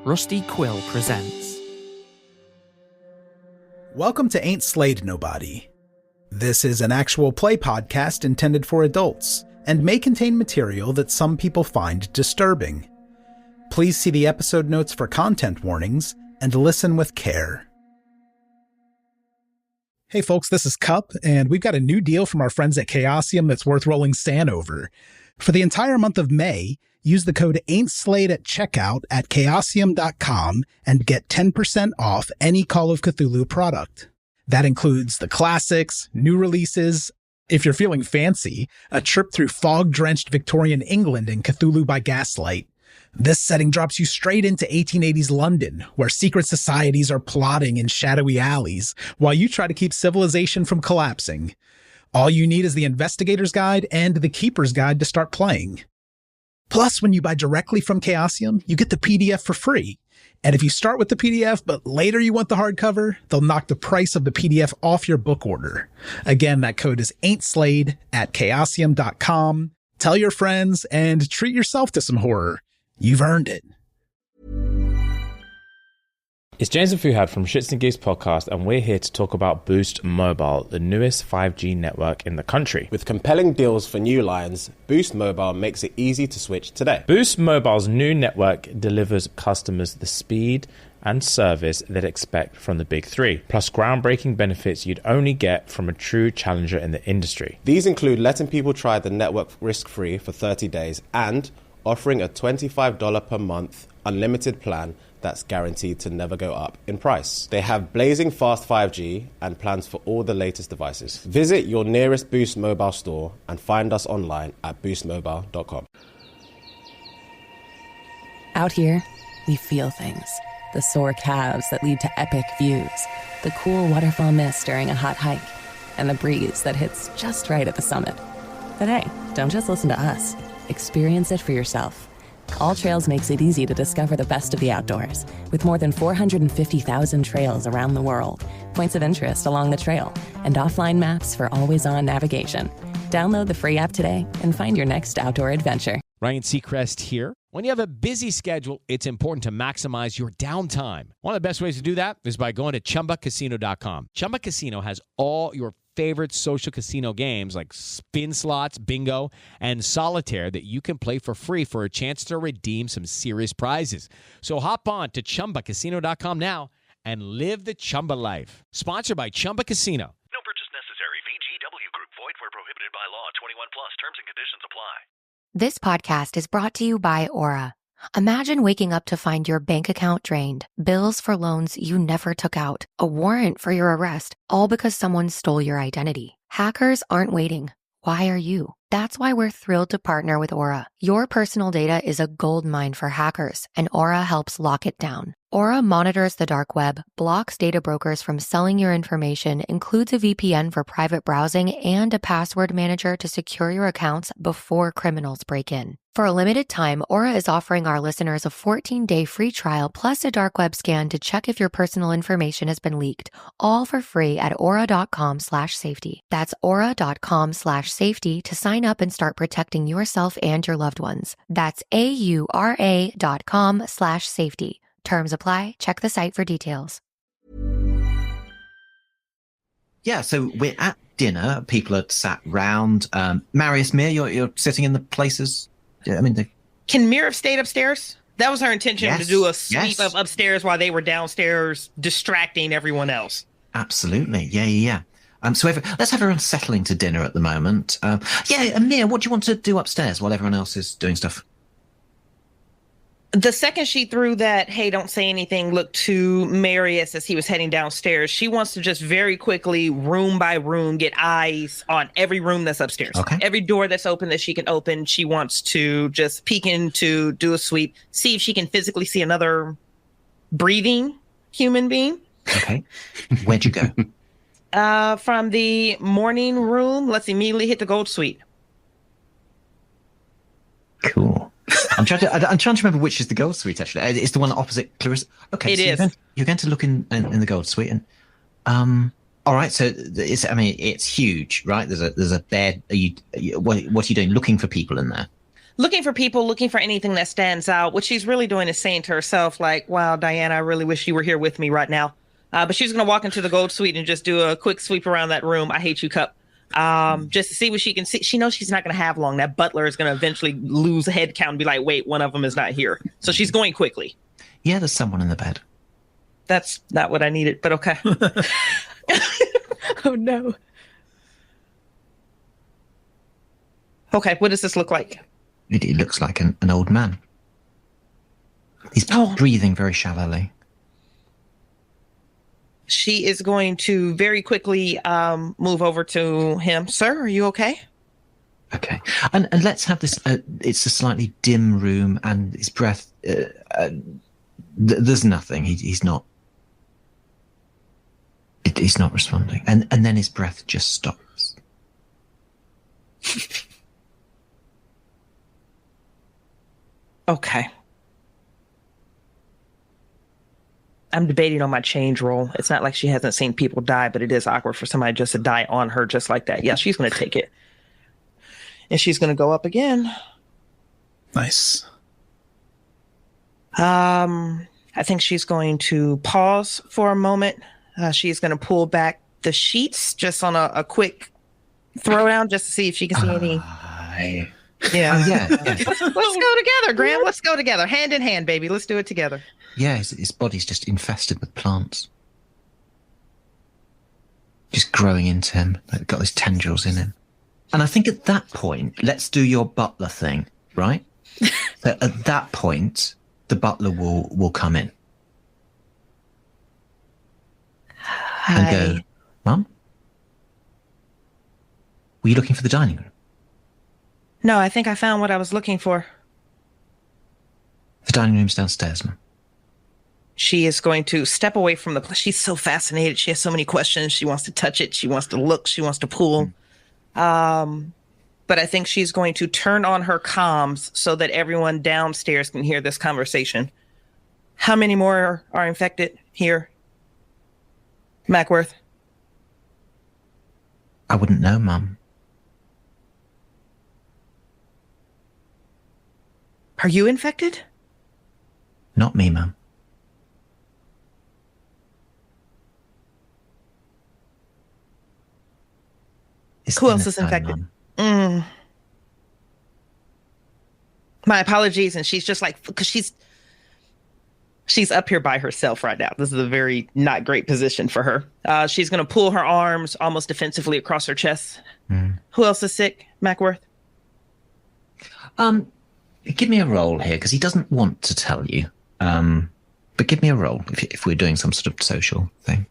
Rusty Quill presents. Welcome to Ain't Slayed Nobody. This is an actual play podcast intended for adults and may contain material that some people find disturbing. Please see the episode notes for content warnings and listen with care. Hey folks, this is Cupp, and we've got a new deal from our friends at Chaosium that's worth rolling sand over. For the entire month of May, use the code AIN'TSLAYED at checkout at chaosium.com and get 10% off any Call of Cthulhu product. That includes the classics, new releases, if you're feeling fancy, a trip through fog-drenched Victorian England in Cthulhu by Gaslight. This setting drops you straight into 1880s London, where secret societies are plotting in shadowy alleys, while you try to keep civilization from collapsing. All you need is the Investigator's Guide and the Keeper's Guide to start playing. Plus, when you buy directly from Chaosium, you get the PDF for free. And if you start with the PDF, but later you want the hardcover, they'll knock the price of the PDF off your book order. Again, that code is AIN'TSLAYED at chaosium.com. Tell your friends and treat yourself to some horror. You've earned it. It's James and Fuhad from Shits and Gigs podcast, and we're here to talk about Boost Mobile, the newest 5G network in the country. With compelling deals for new lines, Boost Mobile makes it easy to switch today. Boost Mobile's new network delivers customers the speed and service they'd expect from the big three, plus groundbreaking benefits you'd only get from a true challenger in the industry. These include letting people try the network risk-free for 30 days and offering a $25 per month unlimited plan that's guaranteed to never go up in price. They have blazing fast 5G and plans for all the latest devices. Visit your nearest Boost Mobile store and find us online at boostmobile.com. Out here, we feel things. The sore calves that lead to epic views, the cool waterfall mist during a hot hike, and the breeze that hits just right at the summit. But hey, don't just listen to us. Experience it for yourself. All Trails makes it easy to discover the best of the outdoors, with more than 450,000 trails around the world, points of interest along the trail, and offline maps for always-on navigation. Download the free app today and find your next outdoor adventure. Ryan Seacrest here. When you have a busy schedule, it's important to maximize your downtime. One of the best ways to do that is by going to ChumbaCasino.com. Chumba Casino has all your favorite social casino games like spin slots, bingo, and solitaire that you can play for free for a chance to redeem some serious prizes. So hop on to ChumbaCasino.com now and live the Chumba life. Sponsored by Chumba Casino. No purchase necessary. VGW Group. Void where prohibited by law. 21 plus. Terms and conditions apply. This podcast is brought to you by Aura. Imagine waking up to find your bank account drained, bills for loans you never took out, a warrant for your arrest, all because someone stole your identity. Hackers aren't waiting. Why are you? That's why we're thrilled to partner with Aura. Your personal data is a goldmine for hackers, and Aura helps lock it down. Aura monitors the dark web, blocks data brokers from selling your information, includes a VPN for private browsing, and a password manager to secure your accounts before criminals break in. For a limited time, Aura is offering our listeners a 14-day free trial plus a dark web scan to check if your personal information has been leaked, all for free at aura.com/safety. That's aura.com/safety to sign up and start protecting yourself and your loved ones. That's aura.com/safety. Terms apply. Check the site for details. Yeah, so we're at dinner. People are sat round. Marius, Mir, you're sitting in the places. I mean, Can Mir have stayed upstairs? That was her intention, Yes, to do a sweep yes. of upstairs while they were downstairs distracting everyone else. absolutely. Yeah. So let's have everyone settling to dinner at the moment. Mir, what do you want to do upstairs while everyone else is doing stuff? The second she threw that, hey, don't say anything, look to Marius as he was heading downstairs, she wants to just very quickly, room by room, get eyes on every room that's upstairs. Okay. Every door that's open that she can open, she wants to just peek into, do a sweep, see if she can physically see another breathing human being. Okay. Where'd you go? From the morning room, let's immediately hit the gold suite. Cool. I'm trying to remember which is the gold suite. Actually, it's the one opposite Clarissa. Okay, It so is. You're going to look in the gold suite, and all right. So it's huge, right? There's a bed. What are you doing? Looking for people in there? looking for people, looking for anything that stands out. What she's really doing is saying to herself, like, wow, Diana, I really wish you were here with me right now. But she's going to walk into the gold suite and just do a quick sweep around that room. I hate you, Cupp. Just to see what she can see. She knows she's not going to have long. That butler is going to eventually lose a head count and be like, wait, one of them is not here. So she's going quickly. Yeah, there's someone in the bed. That's not what I needed, but okay. Oh, no. Okay, what does this look like? It looks like an old man. He's breathing very shallowly. She is going to very quickly move over to him. Sir, are you okay? Okay. And let's have this. It's a slightly dim room, and his breath. There's nothing. He's not. He's not responding. And then his breath just stops. Okay. I'm debating on my change roll. It's not like she hasn't seen people die, but it is awkward for somebody just to die on her just like that. Yeah, she's going to take it. And she's going to go up again. Nice. I think she's going to pause for a moment. She's going to pull back the sheets just on a quick throwdown just to see if she can see any. Yeah. Oh, yeah. Let's go together, Graham. Let's go together. Hand in hand, baby. Let's do it together. Yeah, his body's just infested with plants. Just growing into him. Like, got those tendrils in him. And I think at that point, let's do your butler thing, right? So at that point, the butler will come in. Hi. And go, Mum? Were you looking for the dining room? No, I think I found what I was looking for. The dining room's downstairs, Mum. She is going to step away from the... She's so fascinated. She has so many questions. She wants to touch it. She wants to look. She wants to pull. But I think she's going to turn on her comms so that everyone downstairs can hear this conversation. How many more are infected here? Mackworth? I wouldn't know, Mum. Are you infected? Not me, Mum. Who else is infected? My apologies. And she's just like, because she's up here by herself right now. This is a very not great position for her. She's going to pull her arms almost defensively across her chest. Who else is sick, Mackworth? Give me a roll here, because he doesn't want to tell you. But give me a roll if we're doing some sort of social thing.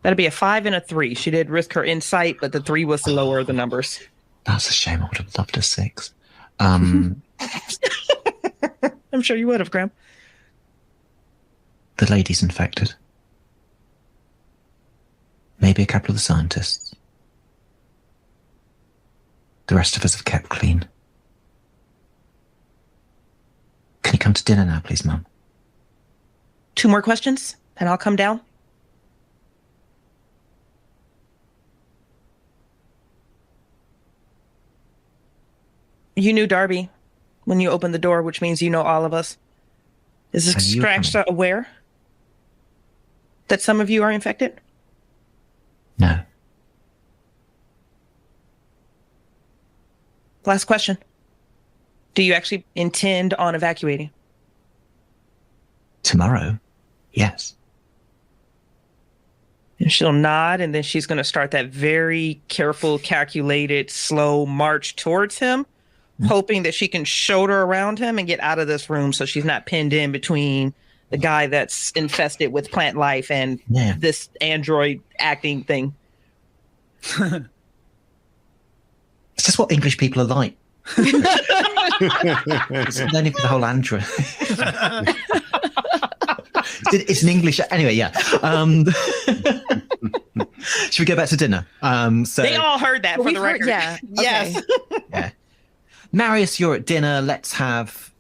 That'd be a 5 and a 3. She did risk her insight, but the 3 was to lower the numbers. That's a shame. I would have loved a 6. I'm sure you would have, Graham. The lady's infected. Maybe a couple of the scientists. The rest of us have kept clean. Can you come to dinner now, please, Mum? 2 more questions, and I'll come down. You knew Darby when you opened the door, which means you know all of us. Is Extraction aware that some of you are infected? No. Last question. Do you actually intend on evacuating? Tomorrow? Yes. And she'll nod, and then she's going to start that very careful, calculated, slow march towards him, hoping that she can shoulder around him and get out of this room so she's not pinned in between the guy that's infested with plant life and this android acting thing. It's just what English people are like. It's learning for the whole android. It's an English... Anyway, yeah. Should we go back to dinner? So they all heard that for the record. Yeah. Yes. Okay. Yeah. Marius, you're at dinner. Let's have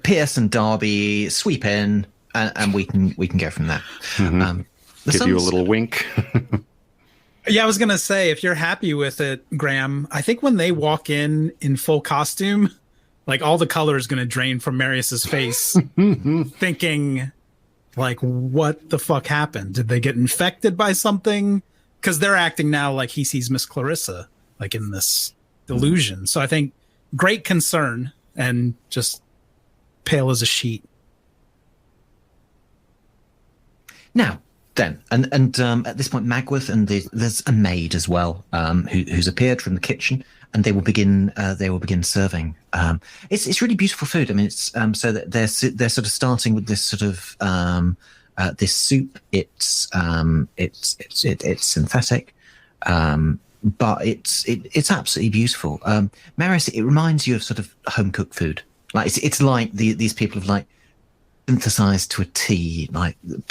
Pierce and Darby sweep in, and we can go from there. Give you a little wink. Yeah, I was going to say, if you're happy with it, Graham, I think when they walk in full costume, like all the color is going to drain from Marius's face, thinking, like, what the fuck happened? Did they get infected by something? Because they're acting now like he sees Miss Clarissa, like in this delusion. So I think great concern and just pale as a sheet. Now, then, and at this point, Magworth and there's a maid as well, who's appeared from the kitchen, and they will begin serving. It's really beautiful food. I mean, it's so that they're sort of starting with this sort of this soup. It's synthetic, but it's absolutely beautiful. Marius, it reminds you of sort of home cooked food. Like it's like these people have like synthesized to a T, like their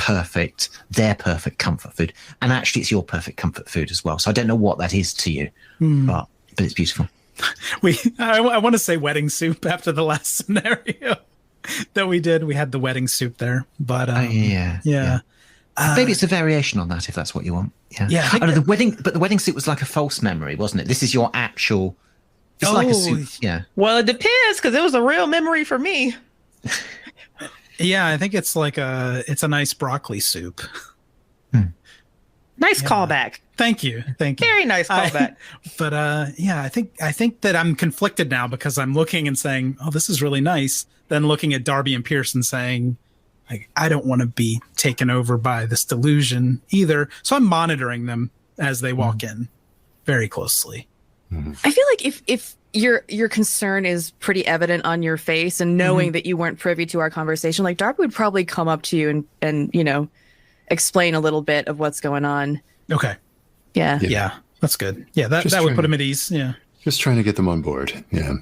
perfect comfort food, and actually it's your perfect comfort food as well. So I don't know what that is to you, but it's beautiful. I want to say wedding soup after the last scenario that we did. We had the wedding soup there, but yeah. Maybe it's a variation on that if that's what you want. Yeah. The wedding soup was like a false memory, wasn't it? This is your actual. It's like a soup. Yeah. Well, it depends because it was a real memory for me. Yeah, I think it's like it's a nice broccoli soup. Nice callback. Thank you. Very nice callback. But I think that I'm conflicted now because I'm looking and saying, "Oh, this is really nice." Then looking at Darby and Pearson saying, "Like, I don't want to be taken over by this delusion either." So I'm monitoring them as they walk in very closely. I feel like if your concern is pretty evident on your face and knowing that you weren't privy to our conversation, like Darby would probably come up to you and explain a little bit of what's going on. Okay. Yeah. That's good. Yeah, that would put him at ease. Yeah. Just trying to get them on board. Yeah.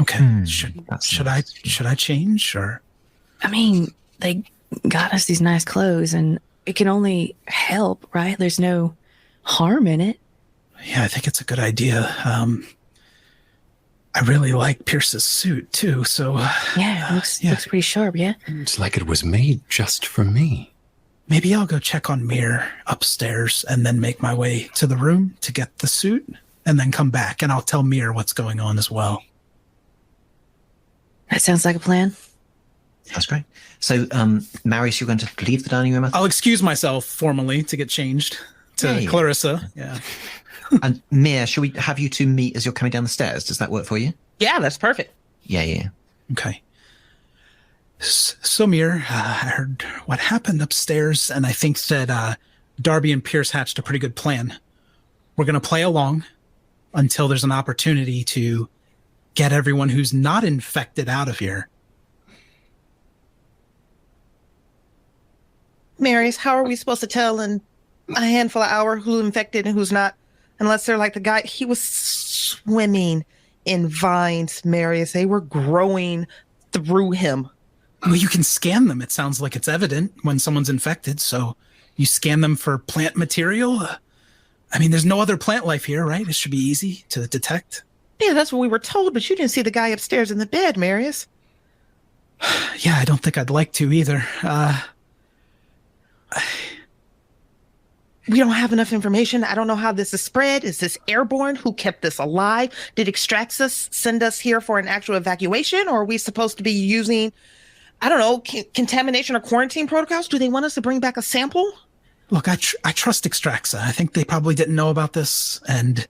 Okay. Should I change or? I mean, they got us these nice clothes and it can only help, right? There's no harm in it. Yeah, I think it's a good idea. I really like Pierce's suit too, so it looks pretty sharp. Yeah, it's like it was made just for me. Maybe I'll go check on Mir upstairs and then make my way to the room to get the suit, and then come back and I'll tell Mir what's going on as well. That sounds like a plan. That's great. So, Marius, you're going to leave the dining room? I'll excuse myself formally to get changed to Clarissa. Yeah. And Mir, shall we have you two meet as you're coming down the stairs? Does that work for you? Yeah, that's perfect. Yeah. Okay. So Mir, I heard what happened upstairs, and I think that Darby and Pierce hatched a pretty good plan. We're going to play along until there's an opportunity to get everyone who's not infected out of here. Marius, how are we supposed to tell in a handful of hours who's infected and who's not? Unless they're like the guy, he was swimming in vines, Marius. They were growing through him. Well, you can scan them. It sounds like it's evident when someone's infected. So you scan them for plant material. I mean, there's no other plant life here, right? It should be easy to detect. Yeah, that's what we were told, but you didn't see the guy upstairs in the bed, Marius. Yeah, I don't think I'd like to either. We don't have enough information. I don't know how this is spread. Is this airborne? Who kept this alive? Did Extraxus send us here for an actual evacuation? Or are we supposed to be using, I don't know, contamination or quarantine protocols? Do they want us to bring back a sample? Look, I trust Extraxa. I think they probably didn't know about this and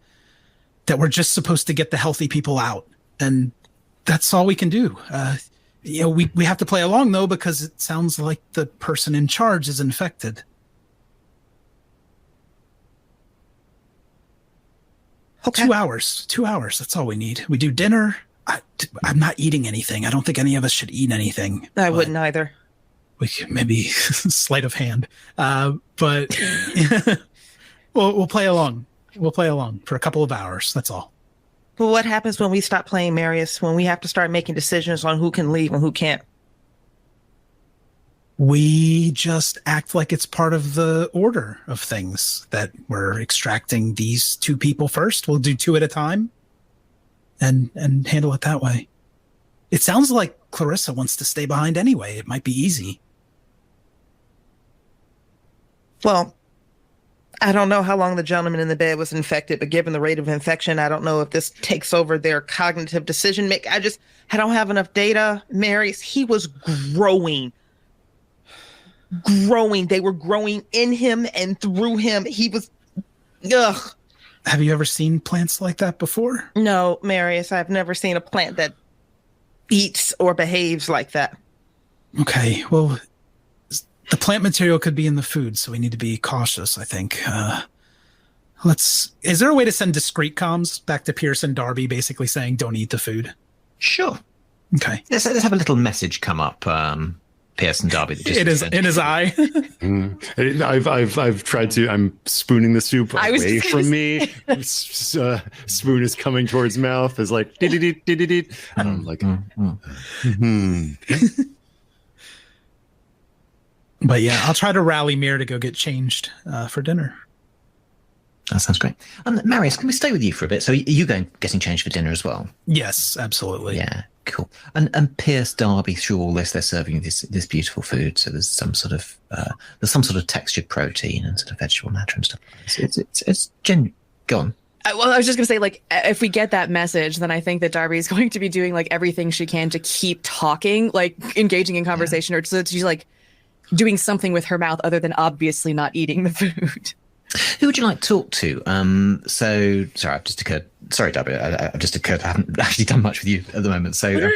that we're just supposed to get the healthy people out. And that's all we can do. We have to play along, though, because it sounds like the person in charge is infected. Okay. 2 hours. 2 hours. That's all we need. We do dinner. I'm not eating anything. I don't think any of us should eat anything. I wouldn't either. We could maybe sleight of hand. But we'll play along. We'll play along for a couple of hours. That's all. But what happens when we stop playing, Marius? When we have to start making decisions on who can leave and who can't? We just act like it's part of the order of things, that we're extracting these two people first. We'll do two at a time and handle it that way. It sounds like Clarissa wants to stay behind anyway. It might be easy. Well, I don't know how long the gentleman in the bed was infected, but given the rate of infection, I don't know if this takes over their cognitive decision making. I don't have enough data. Marius, he was growing. They were growing in him and through him. He was, ugh. Have you ever seen plants like that before? No, Marius, I've never seen a plant that eats or behaves like that. Okay, well, the plant material could be in the food, so we need to be cautious, I think. Is there a way to send discreet comms back to Pierce and Darby, basically saying don't eat the food? Sure. Okay. Let's have a little message come up, Pierce and Darby. That just it is in his eye. I've tried to. I'm spooning the soup away from me. Spoon is coming towards mouth. Is like did. I'm like. But yeah, I'll try to rally Mir to go get changed for dinner. That sounds great. Marius, can we stay with you for a bit? So you getting changed for dinner as well? Yes, absolutely. Yeah, cool. And Pierce, Darby, through all this, they're serving you this beautiful food. So there's some sort of textured protein and sort of vegetable matter and stuff. It's genuine. Go on. Well, I was just going to say, like, if we get that message, then I think that Darby is going to be doing, like, everything she can to keep talking, like, engaging in conversation, or so that she's, like, doing something with her mouth other than obviously not eating the food. Who would you like to talk to? Sorry, Darby, I've just occurred. I haven't actually done much with you at the moment. So,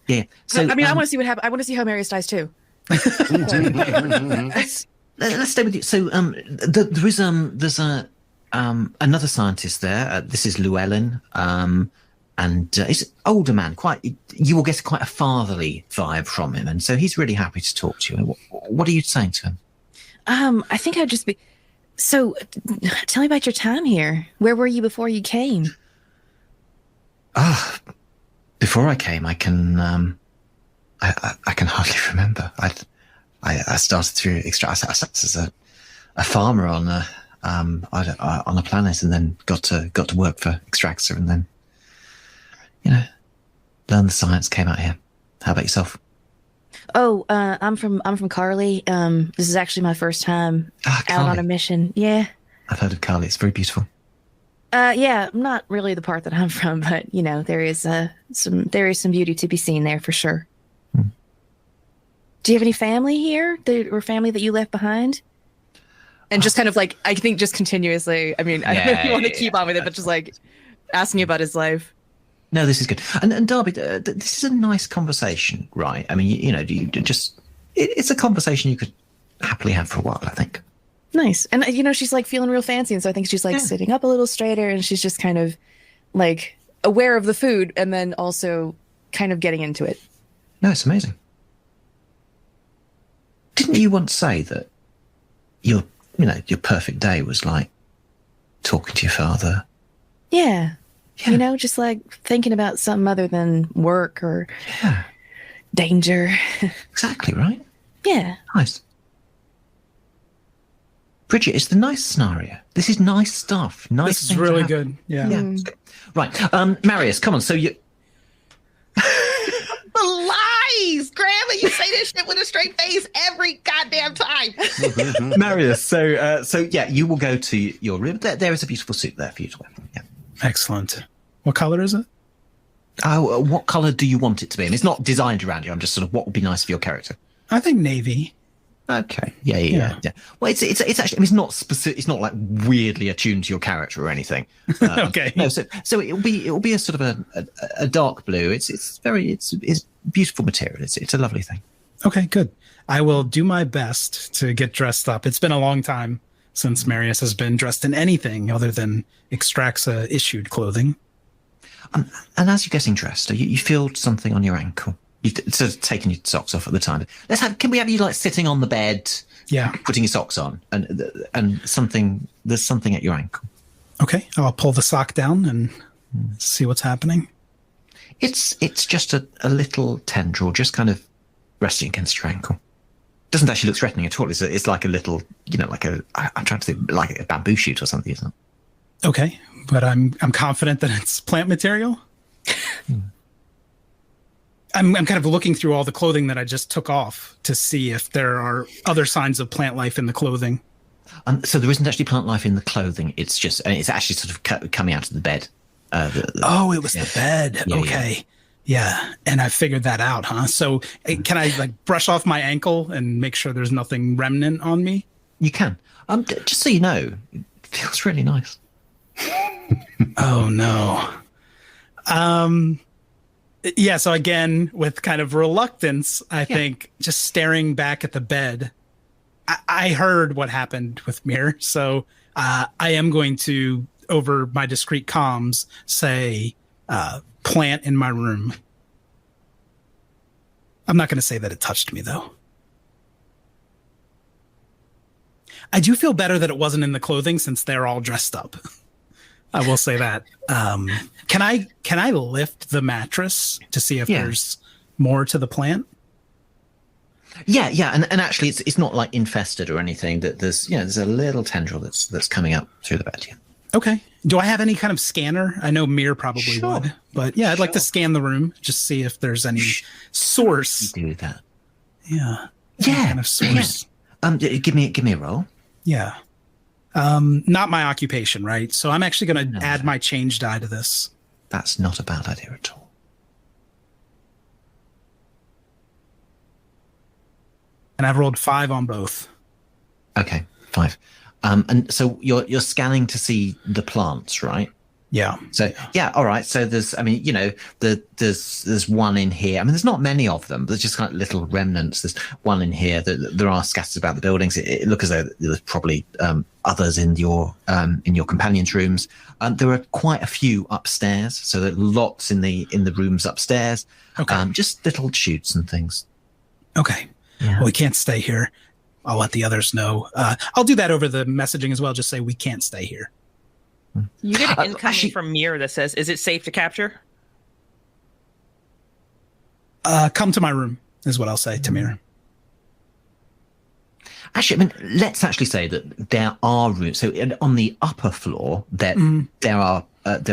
yeah. So, I mean, I want to see what happens. I want to see how Marius dies too. Let's stay with you. So, there's another scientist there. This is Llewellyn. And he's an older man, you will get quite a fatherly vibe from him. And so he's really happy to talk to you. What are you saying to him? I think I'd just be... So, tell me about your time here. Where were you before you came? Before I came, I can hardly remember. I started through I started as a farmer on a planet, and then got to work for Extractor, and then learned the science, came out here. How about yourself? Oh, I'm from Carly. This is actually my first time out on a mission. Yeah. I've heard of Carly. It's very beautiful. Yeah, not really the part that I'm from, but there is some beauty to be seen there for sure. Do you have any family here, or family that you left behind? And just kind of like, I think just continuously. I mean, I don't know if you want to keep on with it, but just like asking about his life. No, this is good. And Darby, this is a nice conversation, right? I mean, it's a conversation you could happily have for a while, I think. Nice. And, she's like feeling real fancy. And so I think she's like sitting up a little straighter, and she's just kind of like aware of the food and then also kind of getting into it. No, it's amazing. Didn't you once say that your perfect day was like talking to your father? Yeah. Just like thinking about something other than work or danger. Exactly, right? Yeah. Nice. Bridgett, it's the nice scenario. This is nice stuff. This is really good. Yeah. Right. Marius, come on. So you... The lies! Grandma, you say this shit with a straight face every goddamn time. Marius, so you will go to your room. There is a beautiful suit there for you to wear. Yeah. Excellent. What color is it? What color do you want it to be? And it's not designed around you. I'm just sort of, what would be nice for your character? I think navy. Okay. Yeah. Well, it's actually, I mean, it's not specific. It's not like weirdly attuned to your character or anything. Okay. No. So it'll be a sort of a dark blue. It's beautiful material. It's a lovely thing. Okay, good. I will do my best to get dressed up. It's been a long time since Marius has been dressed in anything other than Extraxa issued clothing. And as you're getting dressed, you feel something on your ankle. You've sort of taken your socks off at the time. Can we have you like sitting on the bed, putting your socks on, and there's something at your ankle. Okay, I'll pull the sock down and see what's happening. It's just a little tendril, just kind of resting against your ankle. Doesn't actually look threatening at all. It's like a little, I'm trying to think, like a bamboo shoot or something, isn't it? Okay, but I'm confident that it's plant material. I'm kind of looking through all the clothing that I just took off to see if there are other signs of plant life in the clothing. So there isn't actually plant life in the clothing. It's just, it's actually sort of coming out of the bed. It was the bed. Okay. Yeah. And I figured that out, huh? So can I like brush off my ankle and make sure there's nothing remnant on me? You can. Just so you know, it feels really nice. Oh no. Yeah, so again, with kind of reluctance, I think, just staring back at the bed, I heard what happened with Mir, so I am going to, over my discreet comms, say, plant in my room. I'm not going to say that it touched me, though. I do feel better that it wasn't in the clothing since they're all dressed up. I will say that. Can I lift the mattress to see if there's more to the plant? Yeah, and actually, it's not like infested or anything. That there's a little tendril that's coming up through the bed. Yeah. Okay. Do I have any kind of scanner? I know Mir probably would, but I'd like to scan the room, just see if there's any source. You do that. Yeah. Yeah. Kind of source. Yeah. Give me a roll. Yeah. Not my occupation, right? So I'm actually going to add my change die to this. That's not a bad idea at all. And I've rolled 5 on both. Okay, 5. And so you're scanning to see the plants, right? Yeah. So all right. So there's one in here. I mean, there's not many of them. There's just kind of little remnants. There's one in here. There are scattered about the buildings. It looks as though there's probably others in your companions' rooms. There are quite a few upstairs. So there are lots in the rooms upstairs. Okay. Just little shoots and things. Okay. Yeah. Well, we can't stay here. I'll let the others know. I'll do that over the messaging as well. Just say we can't stay here. You get an incoming from Mir that says, "Is it safe to capture?" Come to my room is what I'll say to Mir. Actually, I mean, let's actually say that there are rooms. So on the upper floor, there are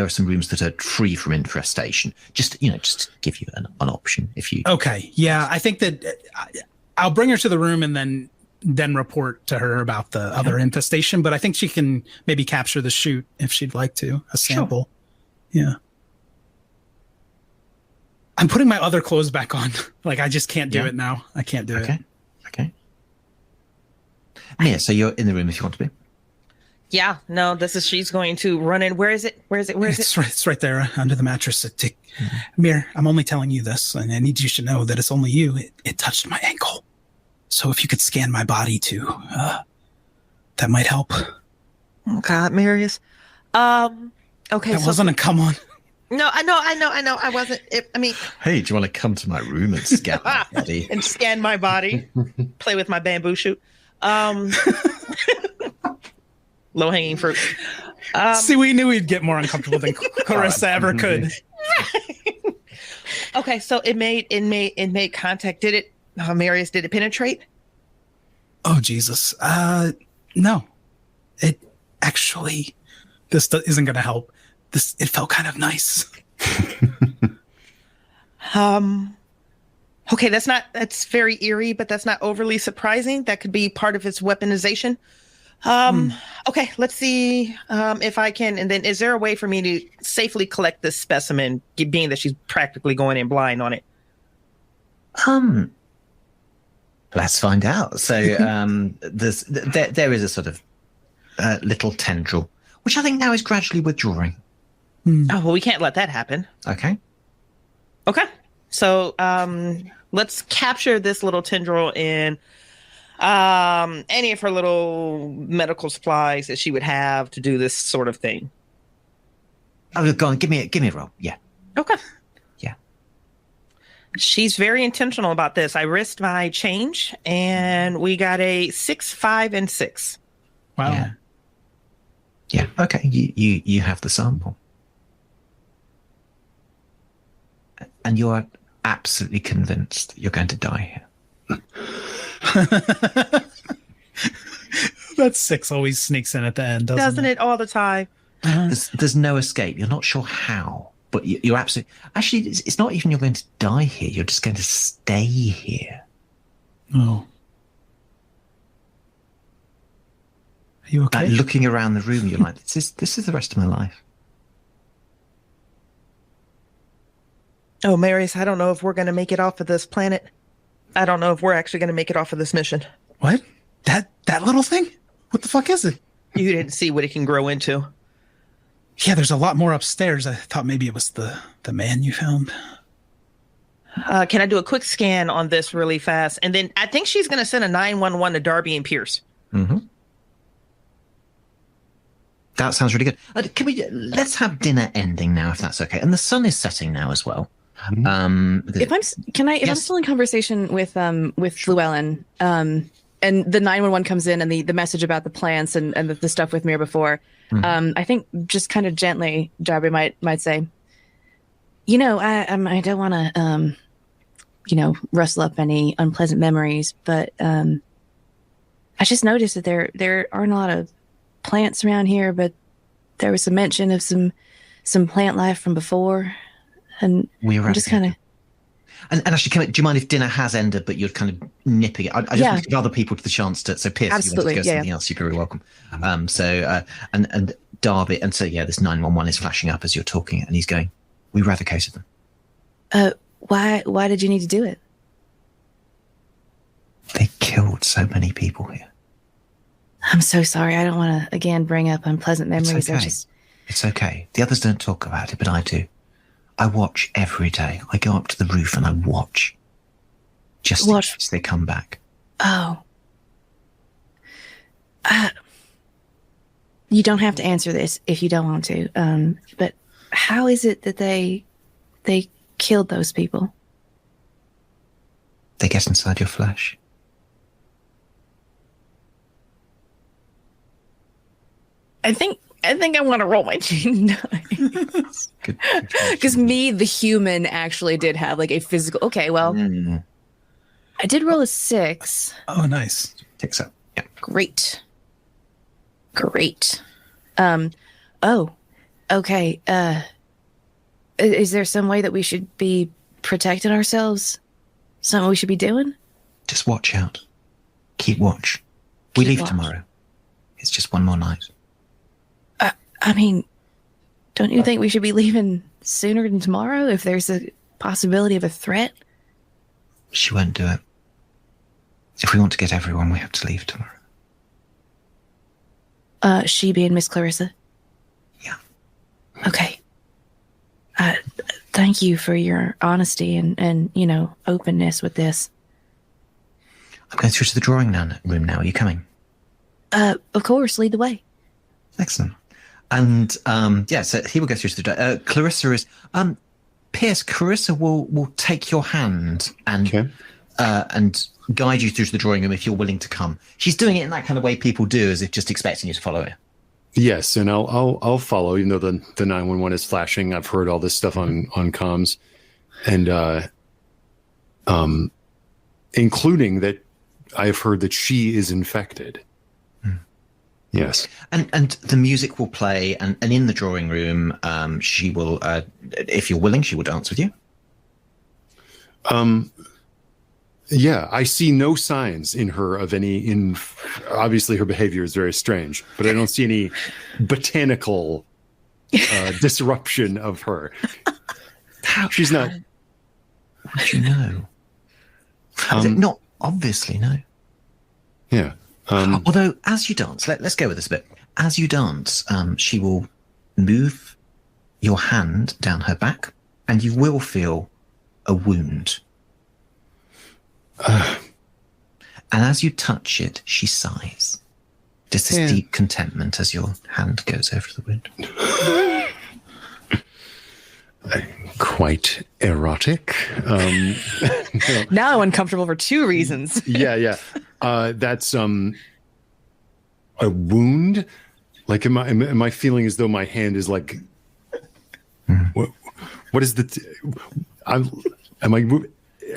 some rooms that are free from infestation. Just to give you an option if you. Okay. Yeah, I think that I'll bring her to the room and then report to her about the other infestation. But I think she can maybe capture the shoot if she'd like to, a sample. Sure. Yeah. I'm putting my other clothes back on. Like, I just can't do it now. I can't do it. Okay. Mia, so you're in the room if you want to be. Yeah, no, she's going to run in. Where is it? It's right there under the mattress. Mir, I'm only telling you this, and I need you to know that it's only you. It touched my ankle. So if you could scan my body too, that might help. Oh God, Marius. Okay. That wasn't a come on. No, I know. I wasn't. Hey, do you want to come to my room and scan my body? And scan my body. Play with my bamboo shoot. Low hanging fruit. See, we knew we'd get more uncomfortable than Clarissa ever could. Okay, so it made contact. Did it, Marius? Did it penetrate? Oh Jesus! No. It actually. This isn't going to help. It felt kind of nice. Okay, that's very eerie, but that's not overly surprising. That could be part of its weaponization. Okay, let's see if I can. And then, is there a way for me to safely collect this specimen, being that she's practically going in blind on it? Let's find out. So, there is a sort of little tendril, which I think now is gradually withdrawing. Oh well, we can't let that happen. Okay. So, let's capture this little tendril in any of her little medical supplies that she would have to do this sort of thing. Oh, go on, give me a roll. Yeah. Okay. Yeah. She's very intentional about this. I risked my change, and we got a 6, 5, and 6. Wow. Yeah. Okay. You have the sample, and you are absolutely convinced you're going to die here. That 6 always sneaks in at the end, doesn't it? All the time. There's no escape. You're not sure how, but you're absolutely. Actually, it's not even you're going to die here. You're just going to stay here. Oh. you okay? Like looking around the room, you're like, this is the rest of my life. Oh, Marius, I don't know if we're going to make it off of this planet. I don't know if we're actually going to make it off of this mission. What? That little thing? What the fuck is it? You didn't see what it can grow into. Yeah, there's a lot more upstairs. I thought maybe it was the man you found. Can I do a quick scan on this really fast? And then I think she's going to send a 911 to Darby and Pierce. Mm-hmm. That sounds really good. Let's have dinner ending now, if that's okay. And the sun is setting now as well. If I'm still in conversation with Llewellyn, and the 911 comes in and the message about the plants and the stuff with Mir before, I think just kind of gently, Darby might say, I don't want to, rustle up any unpleasant memories, but I just noticed that there aren't a lot of plants around here, but there was some mention of some plant life from before, and I'm just kind of. And actually, do you mind if dinner has ended, but you're kind of nipping it? I just want to give other people the chance to. So, Pierce, absolutely, if you want to go something else, you're very welcome. And Darby, and so this 911 is flashing up as you're talking, and he's going, "We eradicated them." Why did you need to do it? They killed so many people here. I'm so sorry. I don't want to again bring up unpleasant memories. It's okay. It's okay. The others don't talk about it, but I do. I watch every day. I go up to the roof and I watch. Just in case they come back. Oh. You don't have to answer this if you don't want to. But how is it that they killed those people? They get inside your flesh. I think I want to roll my G9. Because me, the human, actually did have like a physical. Okay, well, I did roll a 6. Oh, nice. Ticks up. Yeah. Great. Oh, okay. Is there some way that we should be protecting ourselves? Something we should be doing? Just watch out. Keep watch. We leave tomorrow. It's just one more night. I mean, don't you think we should be leaving sooner than tomorrow if there's a possibility of a threat? She won't do it. If we want to get everyone, we have to leave tomorrow. She being Miss Clarissa? Yeah. Okay. Thank you for your honesty and openness with this. I'm going through to the drawing room now. Are you coming? Of course. Lead the way. Excellent. And so he will go through to the Clarissa is Pierce. Clarissa will take your hand and guide you through to the drawing room if you're willing to come. She's doing it in that kind of way people do, as if just expecting you to follow her. Yes, and I'll follow. Even though the 911 is flashing, I've heard all this stuff on comms, and including that I've heard that she is infected. Yes. And the music will play, and in the drawing room, she will, if you're willing, she will dance with you. Yeah, I see no signs in her of any, obviously her behavior is very strange, but I don't see any botanical disruption of her. She's not. How do you know? Not obviously, no. Yeah. Although, as you dance, let's go with this a bit. As you dance, she will move your hand down her back, and you will feel a wound. And as you touch it, she sighs. Just this deep contentment as your hand goes over the wound. Quite erotic. Now I'm uncomfortable for 2 reasons. Yeah. That's a wound. Like, am I feeling as though my hand is like? What is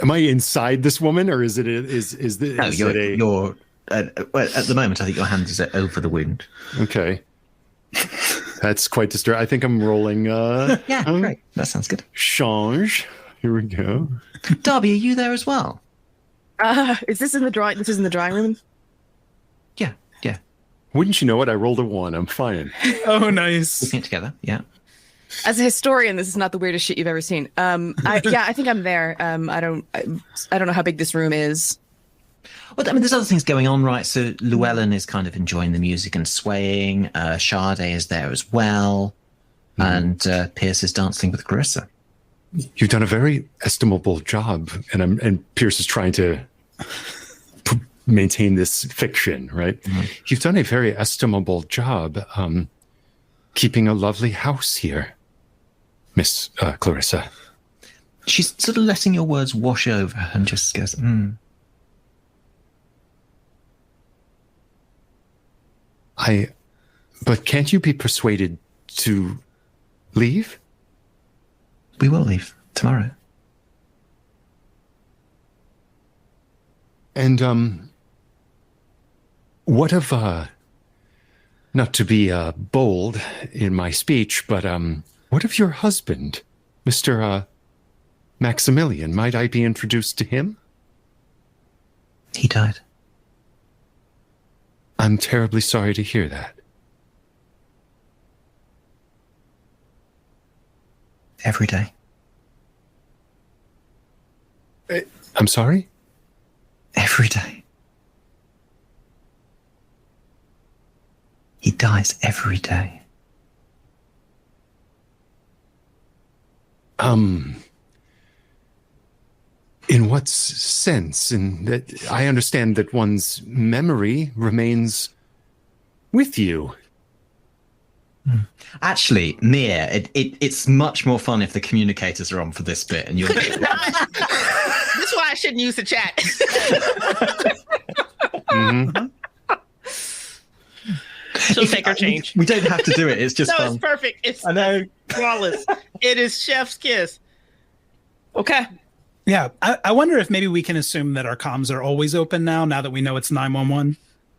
am I inside this woman, or is it? No, you're at the moment. I think your hand is over the wound. Okay. That's quite disturbing. I think I'm rolling. Yeah, great. That sounds good. Change. Here we go. Darby, are you there as well? Is this in the drawing? This is in the drawing room. Yeah. Wouldn't you know it? I rolled a 1. I'm fine. Oh, nice. Looking it together. Yeah. As a historian, this is not the weirdest shit you've ever seen. I think I'm there. I don't know how big this room is. Well, I mean, there's other things going on, right? So Llewellyn is kind of enjoying the music and swaying. Sade is there as well. And Pierce is dancing with Clarissa. You've done a very estimable job. And Pierce is trying to maintain this fiction, right? You've done a very estimable job keeping a lovely house here, Miss Clarissa. She's sort of letting your words wash over her and just goes, But can't you be persuaded to leave? We will leave tomorrow. And, what of, not to be, bold in my speech, but, what of your husband, Mr. Maximilian? Might I be introduced to him? He died. I'm terribly sorry to hear that. Every day. I'm sorry? Every day. He dies every day. In what sense? In that I understand that one's memory remains with you. Actually, Mia, it's much more fun if the communicators are on for this bit, and you're. This is why I shouldn't use the chat. She'll take her change. We don't have to do it. It's just fun. It's perfect. It's I know. flawless. It is chef's kiss. Okay. Yeah, I wonder if maybe we can assume that our comms are always open now that we know it's 911.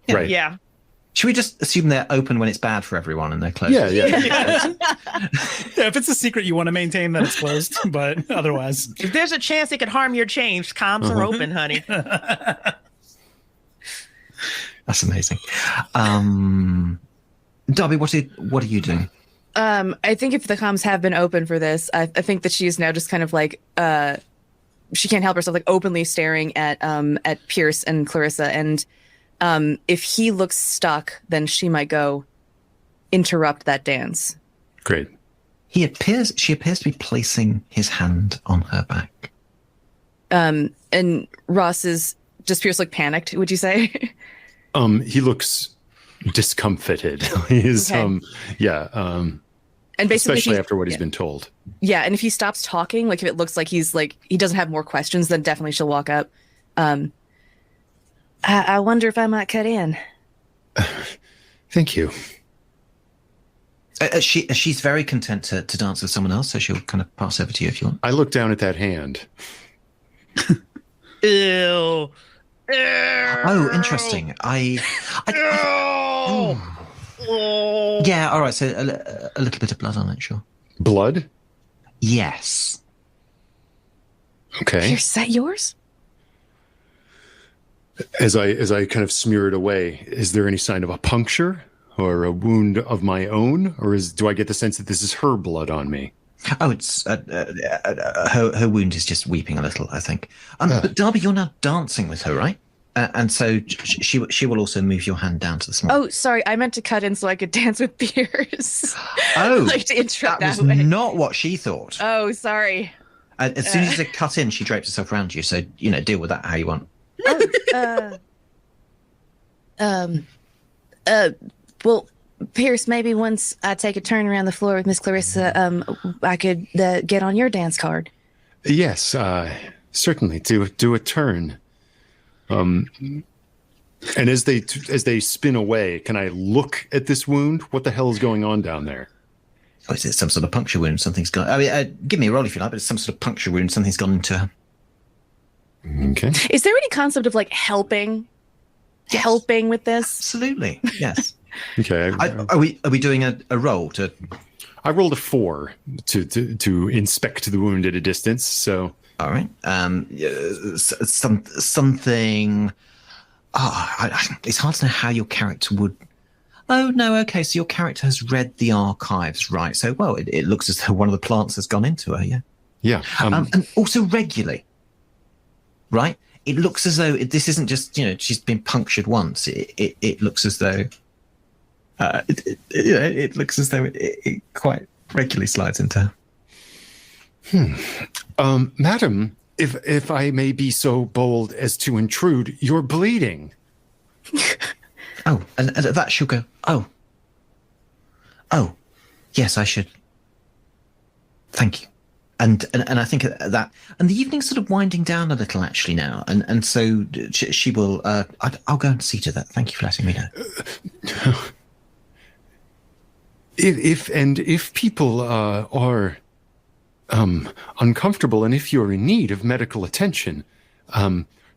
Right. Yeah. Should we just assume they're open when it's bad for everyone and they're closed? Yeah. Yeah, if it's a secret you want to maintain, that it's closed. But otherwise, If there's a chance it could harm your change, comms are open, honey. That's amazing. Darby, what are you doing? I think if the comms have been open for this, I think that she is now just kind of like she can't help herself, like openly staring at Pierce and Clarissa, and if he looks stuck, then she might go interrupt that dance. Great. She appears to be placing his hand on her back. And Ross does Pierce look panicked, would you say? He looks discomfited. He's Okay. And basically, especially after what he's been told. Yeah, and if he stops talking, like if it looks like he's like he doesn't have more questions, then definitely she'll walk up. I wonder if I might cut in. Thank you. She's very content to dance with someone else, so she'll kind of pass over to you if you want. I look down at that hand. Ew. Oh, interesting. Yeah, all right. So a little bit of blood on it, sure. Blood? Yes. Okay. Is that yours? As I kind of smear it away, is there any sign of a puncture or a wound of my own, or do I get the sense that this is her blood on me? Oh, it's her wound is just weeping a little, I think. But Darby, you're now dancing with her, right? And so she will also move your hand down to the small. Oh, sorry, I meant to cut in so I could dance with Pierce. Oh, like to interrupt that was way. not what she thought. Oh, sorry. As soon as it cut in, she draped herself around you. So deal with that how you want. Well, Pierce, maybe once I take a turn around the floor with Miss Clarissa, I could get on your dance card. Yes, certainly. Do a turn. And as they spin away, can I look at this wound? What the hell is going on down there? Oh, is it some sort of puncture wound? Something's gone. I mean, give me a roll if you like, but it's some sort of puncture wound. Something's gone into her. Okay. Is there any concept of like helping with this? Absolutely. Yes. Okay. Are we doing a roll to? I rolled a 4 to inspect the wound at a distance. So. All right. Something. It's hard to know how your character would Oh, no, okay, so your character has read the archives, right? So, well, it looks as though one of the plants has gone into her, yeah. Yeah. And also regularly, right? It looks as though this isn't just, she's been punctured once. It looks as though... it looks as though it quite regularly slides into her. Madam, if I may be so bold as to intrude, you're bleeding. Oh, and at that she'll go, oh, yes, I should. Thank you. And I think that, and the evening's sort of winding down a little actually now, and so she will. I'll go and see to that. Thank you for letting me know. If people are uncomfortable, and if you're in need of medical attention,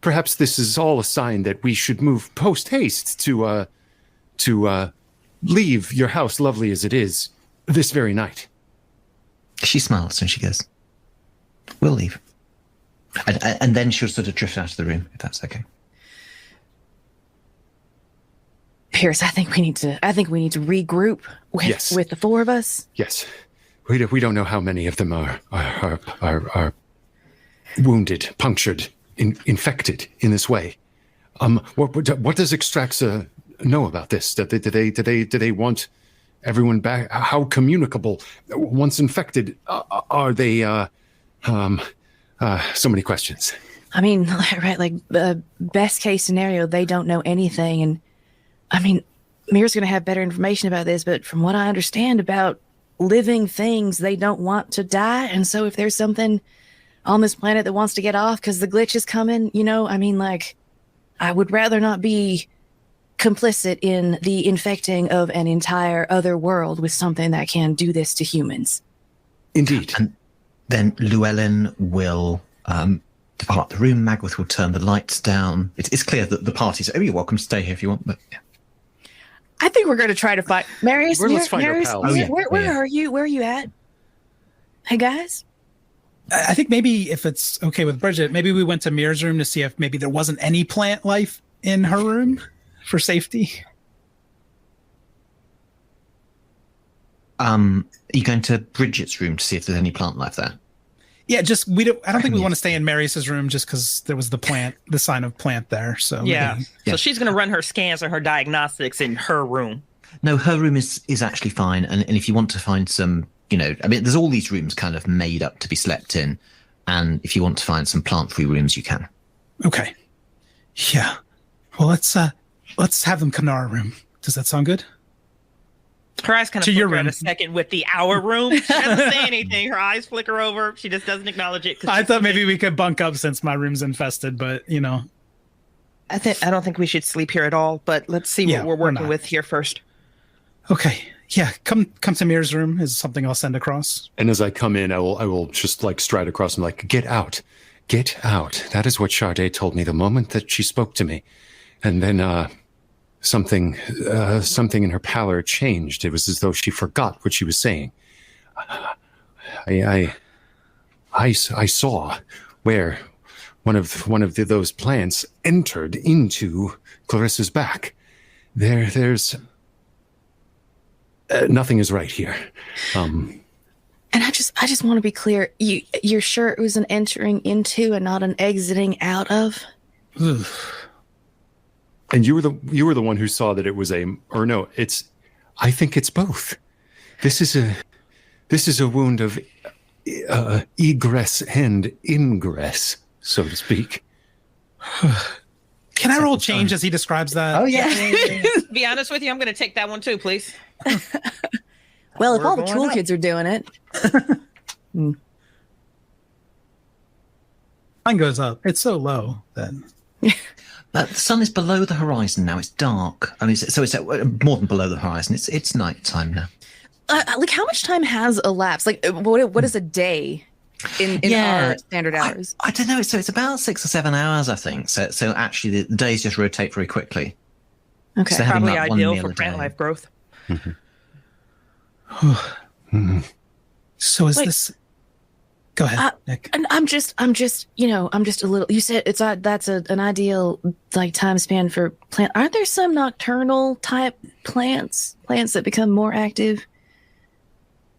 perhaps this is all a sign that we should move post haste to leave your house, lovely as it is, this very night. She smiles and she goes, "We'll leave," and then she'll sort of drift out of the room, if that's okay. Pierce, I think we need to regroup with the four of us. Yes, we don't know how many of them are wounded, punctured, infected in this way. What does Extraxa know about this? Do they want everyone back? How communicable? Once infected, are they? So many questions. I mean, right? Like the best case scenario, they don't know anything, and I mean, Mir's going to have better information about this. But from what I understand about living things, they don't want to die, and so if there's something on this planet that wants to get off because the glitch is coming, I mean, like, I would rather not be complicit in the infecting of an entire other world with something that can do this to humans. Indeed. And then Llewellyn will depart the room. Magwith will turn the lights down. It's clear that the party's... Oh, you're welcome to stay here if you want, but... Yeah. I think we're going to try to find... Marius, let's find Marius, our pals. Where are you? Where are you at? Hey, guys? I think maybe if it's okay with Bridgett, maybe we went to Mir's room to see if maybe there wasn't any plant life in her room for safety. Are you going to Bridget's room to see if there's any plant life there? Yeah, I don't think we want to stay in Marius's room just because there was the sign of plant there. So yeah. So she's going to run her scans and her diagnostics in her room. No, her room is actually fine. And if you want to find some, I mean, there's all these rooms kind of made up to be slept in. And if you want to find some plant-free rooms, you can. Okay. Yeah. Well, let's have them come to our room. Does that sound good? Her eyes kind of flicker in a second with the our room. She doesn't say anything. Her eyes flicker over. She just doesn't acknowledge it. I thought maybe we could bunk up since my room's infested, but I don't think we should sleep here at all. But let's see what we're working with here first. Okay. Yeah. Come to Mir's room is something I'll send across. And as I come in, I will just like stride across and like, get out. Get out. That is what Sade told me the moment that she spoke to me. And then something in her pallor changed. It was as though she forgot what she was saying. I saw where one of those plants entered into Clarissa's back. There's nothing is right here. And I just want to be clear. You're sure it was an entering into and not an exiting out of? And you were the one who saw that it was I think it's both. This is a wound of egress and ingress, so to speak. Can I roll change as he describes that? Oh yeah. To be honest with you, I'm going to take that one too, please. Well, if all the cool kids are doing it. Mine goes up. It's so low then. The sun is below the horizon now. It's dark. I mean, so it's more than below the horizon. It's night time now. Like, how much time has elapsed? Like, what is a day in our standard hours? I don't know. So it's about 6 or 7 hours, I think. So actually, the days just rotate very quickly. Okay, so probably ideal for plant life growth. So is this? Go ahead, Nick. And I'm just a little. You said that's an ideal like time span for plant. Aren't there some nocturnal type plants that become more active?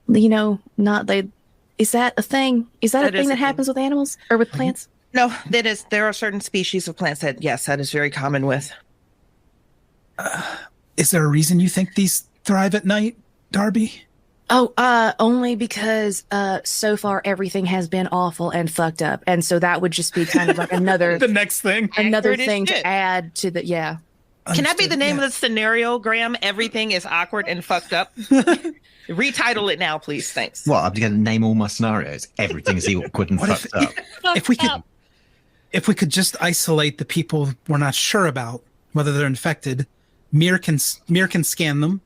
Is that a thing? Is that a thing that happens with animals or with plants? No, that is. There are certain species of plants that that is very common with. Is there a reason you think these thrive at night, Darby? Oh, only because so far everything has been awful and fucked up, and so that would just be kind of like another the next thing, to add to the Can that be the name of the scenario, Graham? Everything is awkward and fucked up. Retitle it now, please. Thanks. Well, I'm going to name all my scenarios. Everything's awkward and fucked up. If we could just isolate the people we're not sure about whether they're infected, Mir can scan them,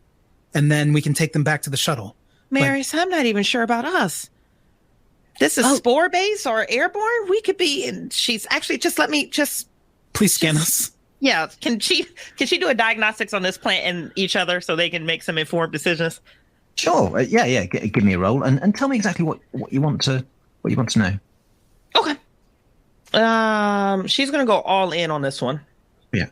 and then we can take them back to the shuttle. Marius, I'm not even sure about us. This is spore base or airborne? We could be in. She's actually please scan us. Yeah. Can she do a diagnostics on this plant and each other so they can make some informed decisions? Sure. Yeah. Give me a roll and tell me exactly what you want to know. Okay. She's gonna go all in on this one. Yeah.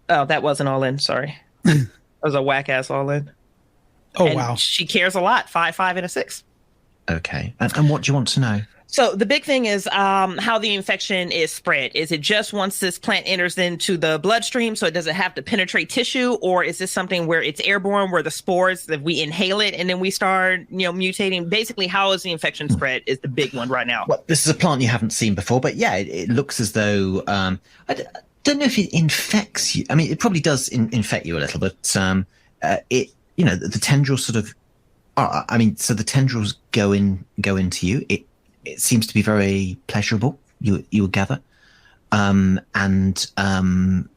Oh, that wasn't all in. Sorry. That was a whack ass all in. Oh, and wow. She cares a lot. 5, 5, and a 6. Okay. And what do you want to know? So the big thing is how the infection is spread. Is it just once this plant enters into the bloodstream, so it doesn't have to penetrate tissue, or is this something where it's airborne, where the spores, that we inhale it and then we start, mutating? Basically, how is the infection spread is the big one right now. Well, this is a plant you haven't seen before, but yeah, it looks as though I don't know if it infects you. I mean, it probably does infect you a little, but the tendrils sort of. So the tendrils go into you. It seems to be very pleasurable. You will gather, and I mean,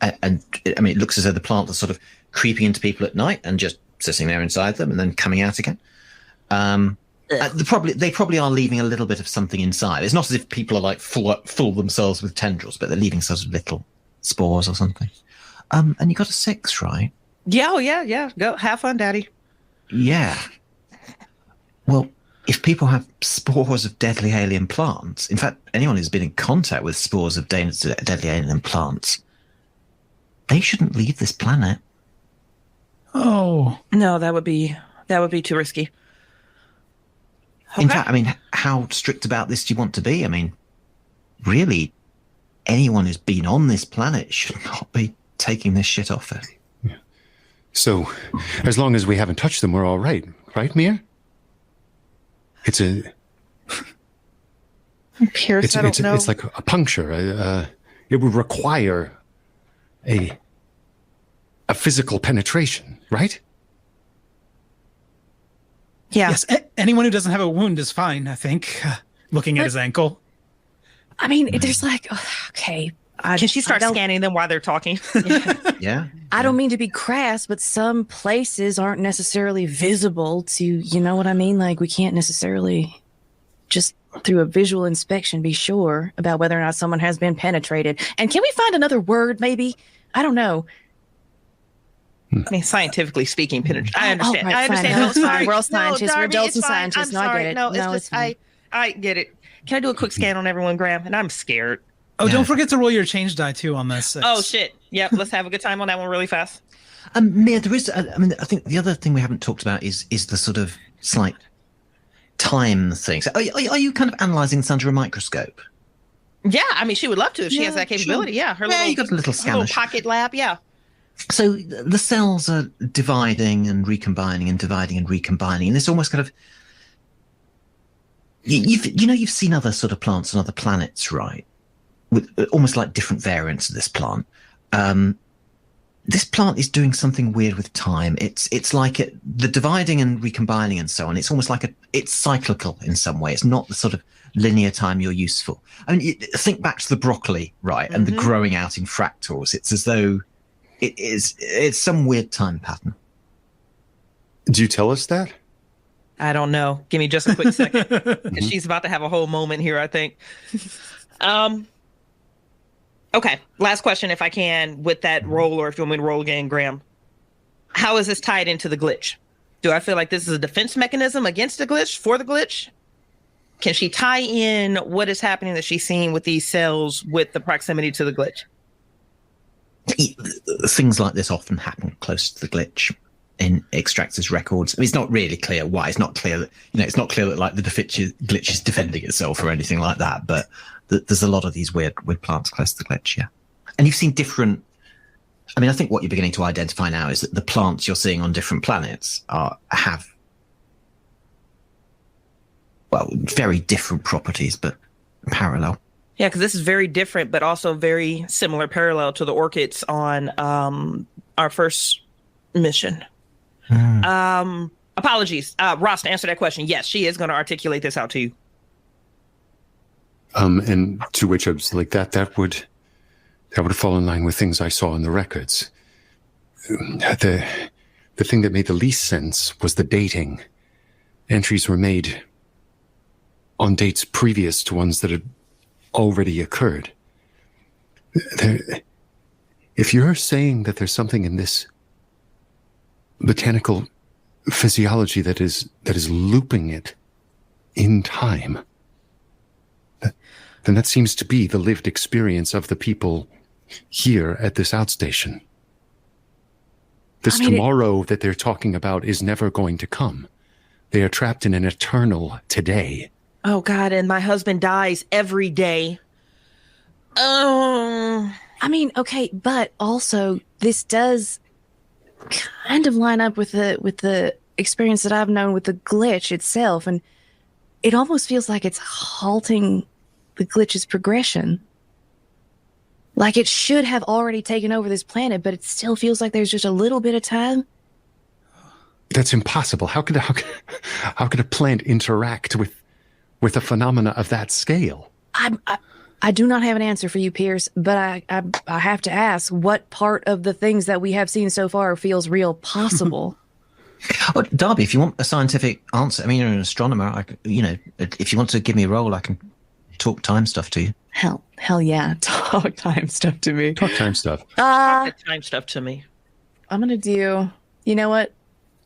it looks as though the plant is sort of creeping into people at night and just sitting there inside them and then coming out again. They probably are leaving a little bit of something inside. It's not as if people are like full themselves with tendrils, but they're leaving sort of little spores or something. And you got a 6, right? Yeah. Oh yeah. Go have fun, Daddy. Yeah. Well, if people have spores of deadly alien plants, in fact, anyone who's been in contact with spores of deadly alien plants, they shouldn't leave this planet. Oh. No, that would be too risky. Okay. In fact, I mean, how strict about this do you want to be? I mean, really, anyone who's been on this planet should not be taking this shit off it. Yeah. So, as long as we haven't touched them, we're all right. Right, Mia? It's Pierce, I don't know. It's like a puncture. It would require a physical penetration, right? Yeah. Yes. Anyone who doesn't have a wound is fine, I think. Looking at his ankle. I mean, there's like, okay. Can she start scanning them while they're talking? Yeah. I don't mean to be crass, but some places aren't necessarily visible to, you know what I mean? Like, we can't necessarily just through a visual inspection be sure about whether or not someone has been penetrated. And can we find another word, maybe? I don't know. I mean, scientifically speaking, I understand. Right, I understand. fine. No, sorry. We're all scientists. No, Darby, we're adults and it's fine. scientists. I'm sorry. I get it. No, it's just, I get it. Can I do a quick scan on everyone, Graham? And I'm scared. Oh, don't forget to roll your change die too on this. Oh shit! Yep, let's have a good time on that one really fast. Mia, there is. I mean, I think the other thing we haven't talked about is the sort of slight time thing. So, are you kind of analysing this under a microscope? Yeah, I mean, she would love to if she has that capability. Sure. Yeah, you got a little scanner, little pocket lab. Yeah. So the cells are dividing and recombining and dividing and recombining, and it's almost kind of. You've seen other sort of plants on other planets, right? With almost like different variants of this plant. This plant is doing something weird with time. It's like the dividing and recombining and so on. It's almost like it's cyclical in some way. It's not the sort of linear time you're used for. I mean, think back to the broccoli, right? And the growing out in fractals. It's as though it's some weird time pattern. Do you tell us that? I don't know. Give me just a quick second. 'Cause she's about to have a whole moment here, I think. Okay, last question, if I can, with that roll, or if you want me to roll again, Graham. How is this tied into the glitch? Do I feel like this is a defense mechanism against the glitch, for the glitch? Can she tie in what is happening that she's seeing with these cells with the proximity to the glitch? Things like this often happen close to the glitch in extractors' records. I mean, it's not really clear why. It's not clear that, it's not clear that like the glitch is defending itself or anything like that. But there's a lot of these weird plants close to the glitch, yeah. And you've seen different. I mean, I think what you're beginning to identify now is that the plants you're seeing on different planets have very different properties, but parallel. Yeah, because this is very different, but also very similar, parallel to the orchids on our first mission. Apologies, Ross, to answer that question, yes, she is going to articulate this out to you. And to which I was like, that would fall in line with things I saw in the records. The thing that made the least sense was the dating. Entries were made on dates previous to ones that had already occurred. If you're saying that there's something in this botanical physiology that is looping it in time, then that seems to be the lived experience of the people here at this outstation. This tomorrow that they're talking about is never going to come. They are trapped in an eternal today. Oh, God, and my husband dies every day. Oh. I mean, okay, but also this does kind of line up with the experience that I've known with the glitch itself, and it almost feels like it's halting the glitch's progression. Like it should have already taken over this planet, but it still feels like there's just a little bit of time. That's impossible. How could a plant interact with a phenomena of that scale? I do not have an answer for you, Pierce, but I have to ask, what part of the things that we have seen so far feels real possible? Well, Darby, if you want a scientific answer, I mean, you're an astronomer. If you want to give me a role, I can talk time stuff to you. Hell yeah, talk time stuff to me. Talk time stuff. Talk time stuff to me. I'm gonna do. You know what?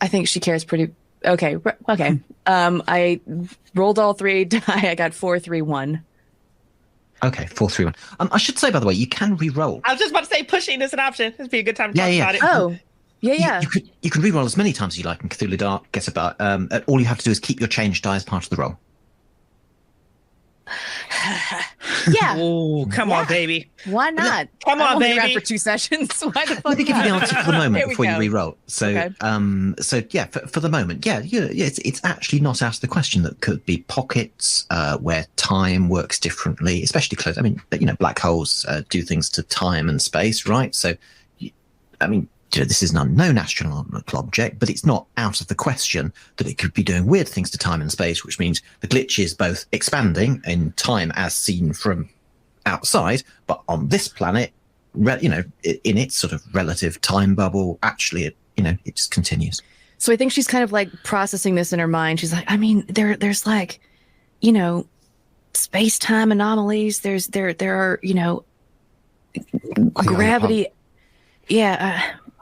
I think she cares pretty. Okay. I rolled all three die. I got 4, 3, 1. Okay, 4, 3, 1. I should say, by the way, you can re-roll. I was just about to say pushing is an option. This would be a good time to talk about it. Oh, yeah. You can re-roll as many times as you like in Cthulhu Dark. Guess about. All you have to do is keep your change die as part of the roll. Yeah. Oh, come on, baby. Why not? Come on, baby. Around for 2 sessions. Why the fuck Let me give you the answer for the moment before you re-roll. So, okay. Yeah, for the moment, it's actually not out of the question that could be pockets where time works differently, especially close. I mean, black holes do things to time and space, right? So, I mean, this is an unknown astronomical object, but it's not out of the question that it could be doing weird things to time and space, which means the glitch is both expanding in time as seen from outside, but on this planet, in its sort of relative time bubble, actually, it just continues. So I think she's kind of like processing this in her mind. She's like, I mean, there's like, space-time anomalies. There are, gravity.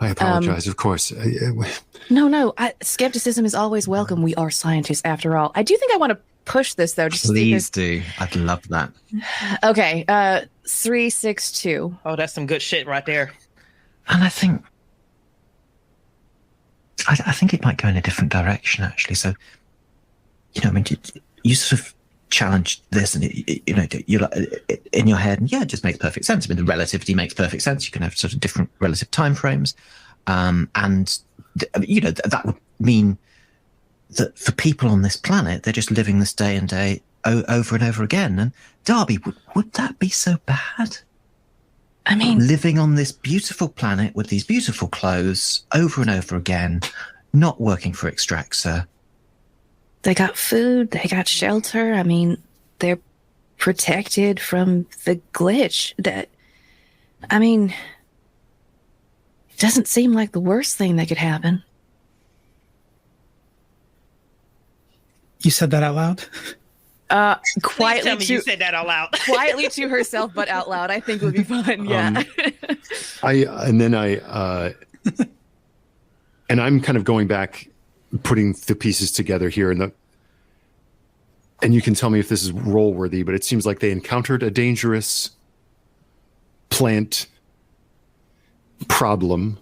I apologize, of course. No. Skepticism is always welcome. We are scientists, after all. I do think I want to push this, though. Please do. I'd love that. Okay. 3, 6, 2. Oh, that's some good shit right there. And I think it might go in a different direction, actually. So, you sort of challenge this, and you're in your head, and it just makes perfect sense. I mean, the relativity makes perfect sense. You can have sort of different relative time frames, that would mean that for people on this planet, they're just living this day and day over and over again. And Darby, would that be so bad? I mean, living on this beautiful planet with these beautiful clothes over and over again, not working for Extraxer. They got food, they got shelter. I mean, they're protected from the glitch. It doesn't seem like the worst thing that could happen. You said that out loud? Quietly. Tell me you said that out loud. Quietly to herself, but out loud, I think would be fun. Yeah. And I'm kind of going back, putting the pieces together here, and and you can tell me if this is roll worthy, but it seems like they encountered a dangerous plant problem.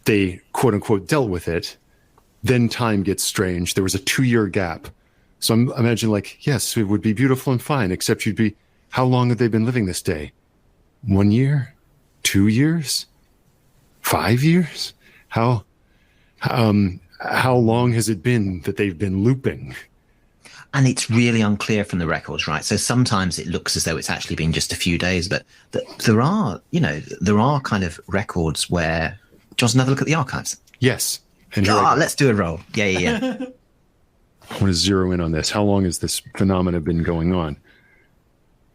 They quote unquote dealt with it. Then time gets strange. There was a 2-year gap. So I'm imagining like, yes, it would be beautiful and fine, except how long have they been living this day? 1 year? 2 years? 5 years? How long has it been that they've been looping? And it's really unclear from the records, right? So sometimes it looks as though it's actually been just a few days, but there are kind of records where... Do you want another look at the archives? Yes. Let's do a roll. Yeah. I want to zero in on this. How long has this phenomena been going on?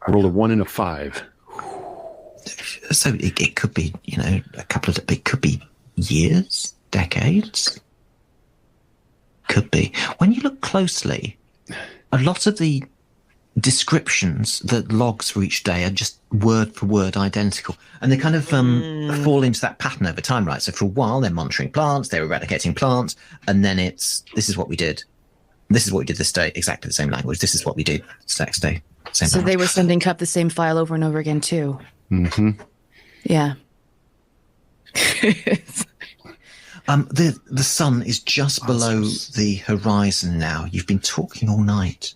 I rolled a 1 and a 5. So it could be, it could be years, decades. Could be. When you look closely, a lot of the descriptions, the logs for each day are just word for word identical. And they kind of fall into that pattern over time, right? So for a while, they're monitoring plants, they're eradicating plants, and then this is what we did. This is what we did this day, exactly the same language. This is what we did the next day. Same so language. They were sending Cupp the same file over and over again, too. Mm-hmm. Yeah. The sun is just below the horizon now. You've been talking all night.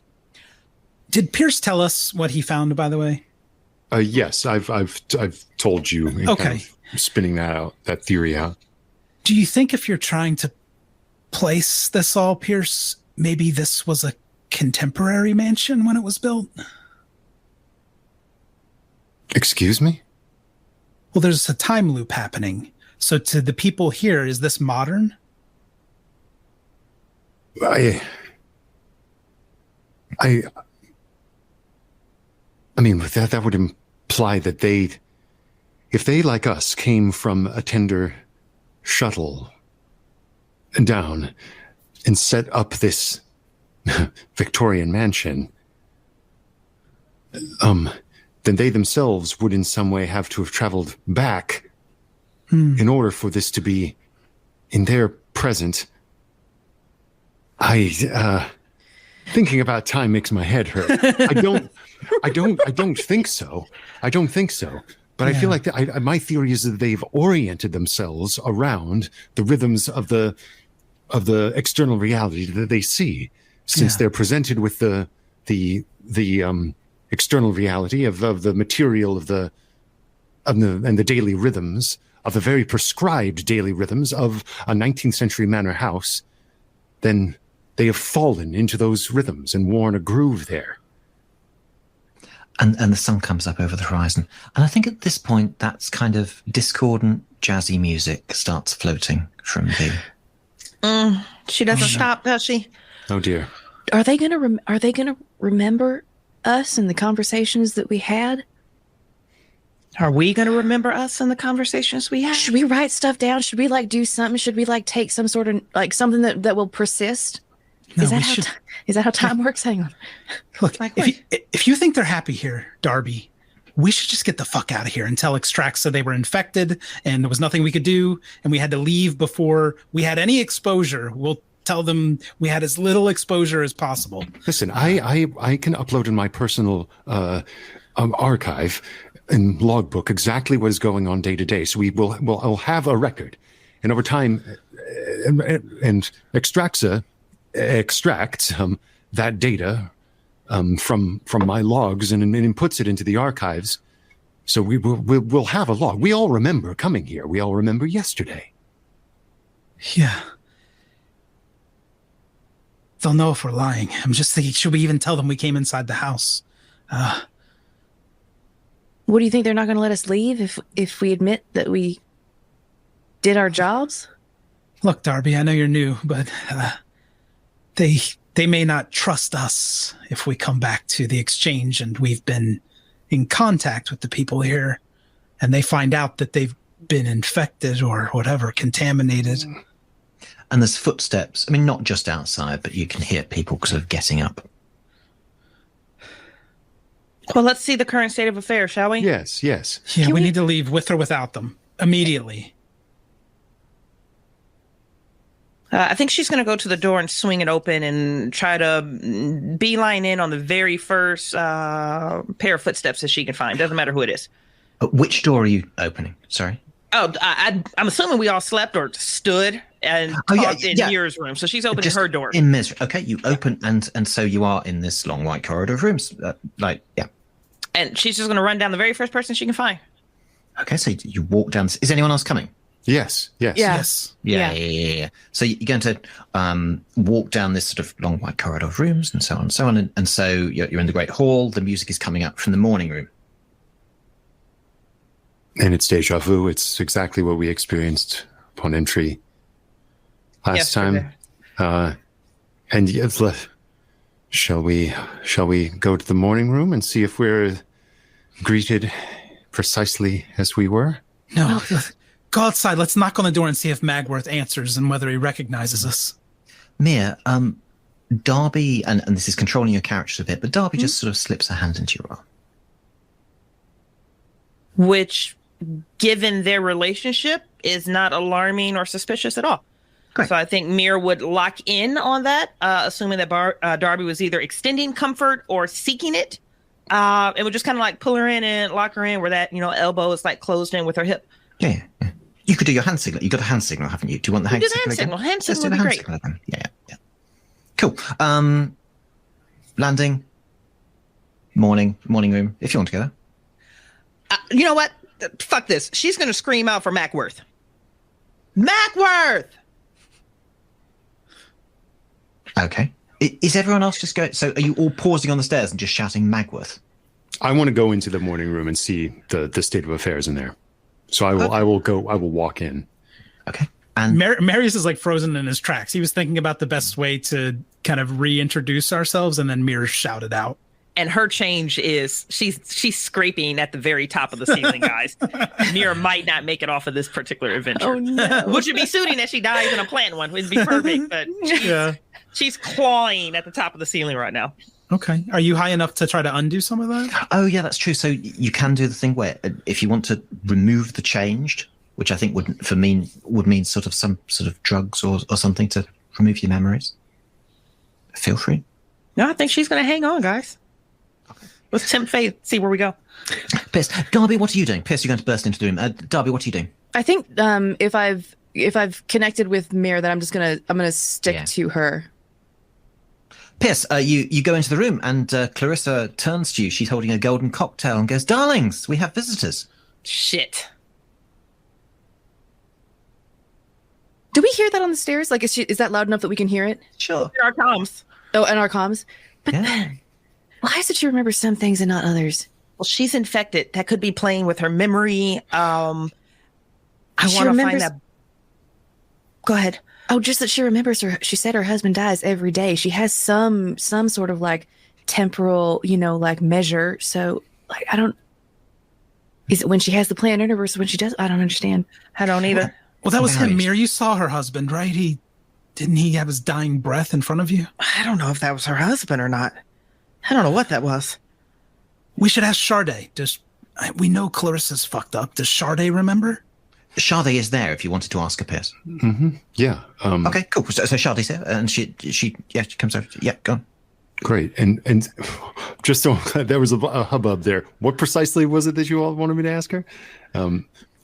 Did Pierce tell us what he found, by the way? Yes, I've told you. Okay. Kind of spinning that theory out. Do you think if you're trying to place this all, Pierce, maybe this was a contemporary mansion when it was built? Excuse me? Well, there's a time loop happening. So to the people here, is this modern? I mean, that would imply that if they, like us, came from a tender shuttle down and set up this Victorian mansion, then they themselves would in some way have to have traveled back in order for this to be in their present. Thinking about time makes my head hurt. I don't think so. But I feel like my theory is that they've oriented themselves around the rhythms of the external reality that they see, since they're presented with the external reality of the material and the daily rhythms of the very prescribed daily rhythms of a 19th century manor house. Then they have fallen into those rhythms and worn a groove there. And the sun comes up over the horizon. And I think at this point, that's kind of discordant, jazzy music starts floating from the... She doesn't stop, does she? Oh, dear. Are they gonna remember us and the conversations that we had? Are we going to remember us and the conversations we had? Should we write stuff down? Should we do something? Should we take some sort of something that will persist? No, is that how time works? Hang on. Look, if you think they're happy here, Darby, we should just get the fuck out of here and tell Extraxa they were infected and there was nothing we could do and we had to leave before we had any exposure. We'll tell them we had as little exposure as possible. Listen, I can upload in my personal archive and logbook exactly what is going on day to day. So we'll have a record, and over time, and Extraxa extracts that data from my logs and inputs it into the archives. So we'll have a log. We all remember coming here. We all remember yesterday. Yeah. They'll know if we're lying. I'm just thinking, should we even tell them we came inside the house? What do you think? They're not going to let us leave if we admit that we did our jobs? Look, Darby, I know you're new, but they may not trust us if we come back to the exchange and we've been in contact with the people here and they find out that they've been infected or whatever, contaminated. And there's footsteps. I mean, not just outside, but you can hear people sort of getting up. Well, let's see the current state of affairs, shall we? Yes. Yeah, we need to leave with or without them immediately. I think she's going to go to the door and swing it open and try to beeline in on the very first pair of footsteps that she can find. Doesn't matter who it is. Which door are you opening? Sorry. Oh, I'm assuming we all slept or stood and talked in Mira's room. So she's opening her door. In Miss. Okay, you open and so you are in this long white corridor of rooms. And she's just going to run down the very first person she can find. Okay, so you walk down. Is anyone else coming? Yes. Yeah. So you're going to walk down this sort of long white corridor of rooms and so on and so on. And so you're in the great hall. The music is coming up from the morning room. And it's deja vu. It's exactly what we experienced upon entry last time. And yes, shall we go to the morning room and see if we're greeted precisely as we were? No. Go outside. Let's knock on the door and see if Magworth answers and whether he recognizes us. Mia, Darby, and this is controlling your characters a bit, but Darby just sort of slips her hand into your arm. Which, given their relationship, is not alarming or suspicious at all. Great. So I think Mira would lock in on that, assuming that Darby was either extending comfort or seeking it. It would just kind of like pull her in and lock her in where that, elbow is like closed in with her hip. Yeah. You could do your hand signal. You got a hand signal, haven't you? Do you want the hand signal? Hand signal would be great. Yeah. Cool. Landing. Morning room. If you want to go there. You know what? Fuck this. She's going to scream out for Magworth. Magworth! Okay. Is everyone else just going? So are you all pausing on the stairs and just shouting Magworth? I want to go into the morning room and see the state of affairs in there. So I will walk in. Okay. And Marius is like frozen in his tracks. He was thinking about the best way to kind of reintroduce ourselves, and then Mira shouted out. And her change is she's scraping at the very top of the ceiling, guys. Mira might not make it off of this particular adventure. Oh, no. Which would be suiting as she dies in a planned one. It'd be perfect, but she's clawing at the top of the ceiling right now. Okay. Are you high enough to try to undo some of that? Oh, yeah, that's true. So you can do the thing where if you want to remove the changed, which I think would mean sort of some sort of drugs or something to remove your memories. Feel free. No, I think she's going to hang on, guys. Okay. Let's tempt fate. See where we go. Pierce, Darby, what are you doing? Pierce, you're going to burst into the room. Darby, what are you doing? I think if I've connected with Mira, that I'm gonna stick to her. Pierce, you go into the room and Clarissa turns to you. She's holding a golden cocktail and goes, "Darlings, we have visitors." Shit. Do we hear that on the stairs? Like, is that loud enough that we can hear it? Sure. In our comms. Oh, and our comms. But why is it she remembers some things and not others? Well, she's infected. That could be playing with her memory. I want to find that. Go ahead. Oh, just that she remembers her. She said her husband dies every day. She has some sort of like temporal, like measure. So like, is it when she has the planned universe? When she does, I don't understand. I don't either. Well, that was him, Mira. You saw her husband, right? Didn't he have his dying breath in front of you? I don't know if that was her husband or not. I don't know what that was. We should ask Sade. We know Clarissa's fucked up. Does Sade remember? Sade is there if you wanted to ask her, Pierce. Mm-hmm. Yeah. Okay, cool. So Sade's here, and she comes over. Yeah, go on. Great. And just so there was a hubbub there. What precisely was it that you all wanted me to ask her?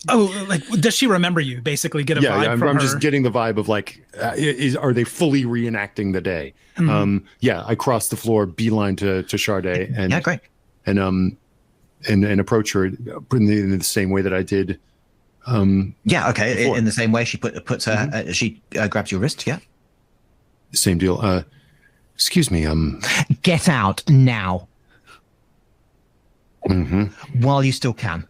Does she remember you? Basically, get a vibe from her? I'm just getting the vibe of like, are they fully reenacting the day? Mm-hmm. I crossed the floor, beeline to Sade, and great, and approach her in the same way that I did. Before. In the same way she puts her, she grabs your wrist. Yeah, same deal. Excuse me. Get out now. Mm-hmm. While you still can.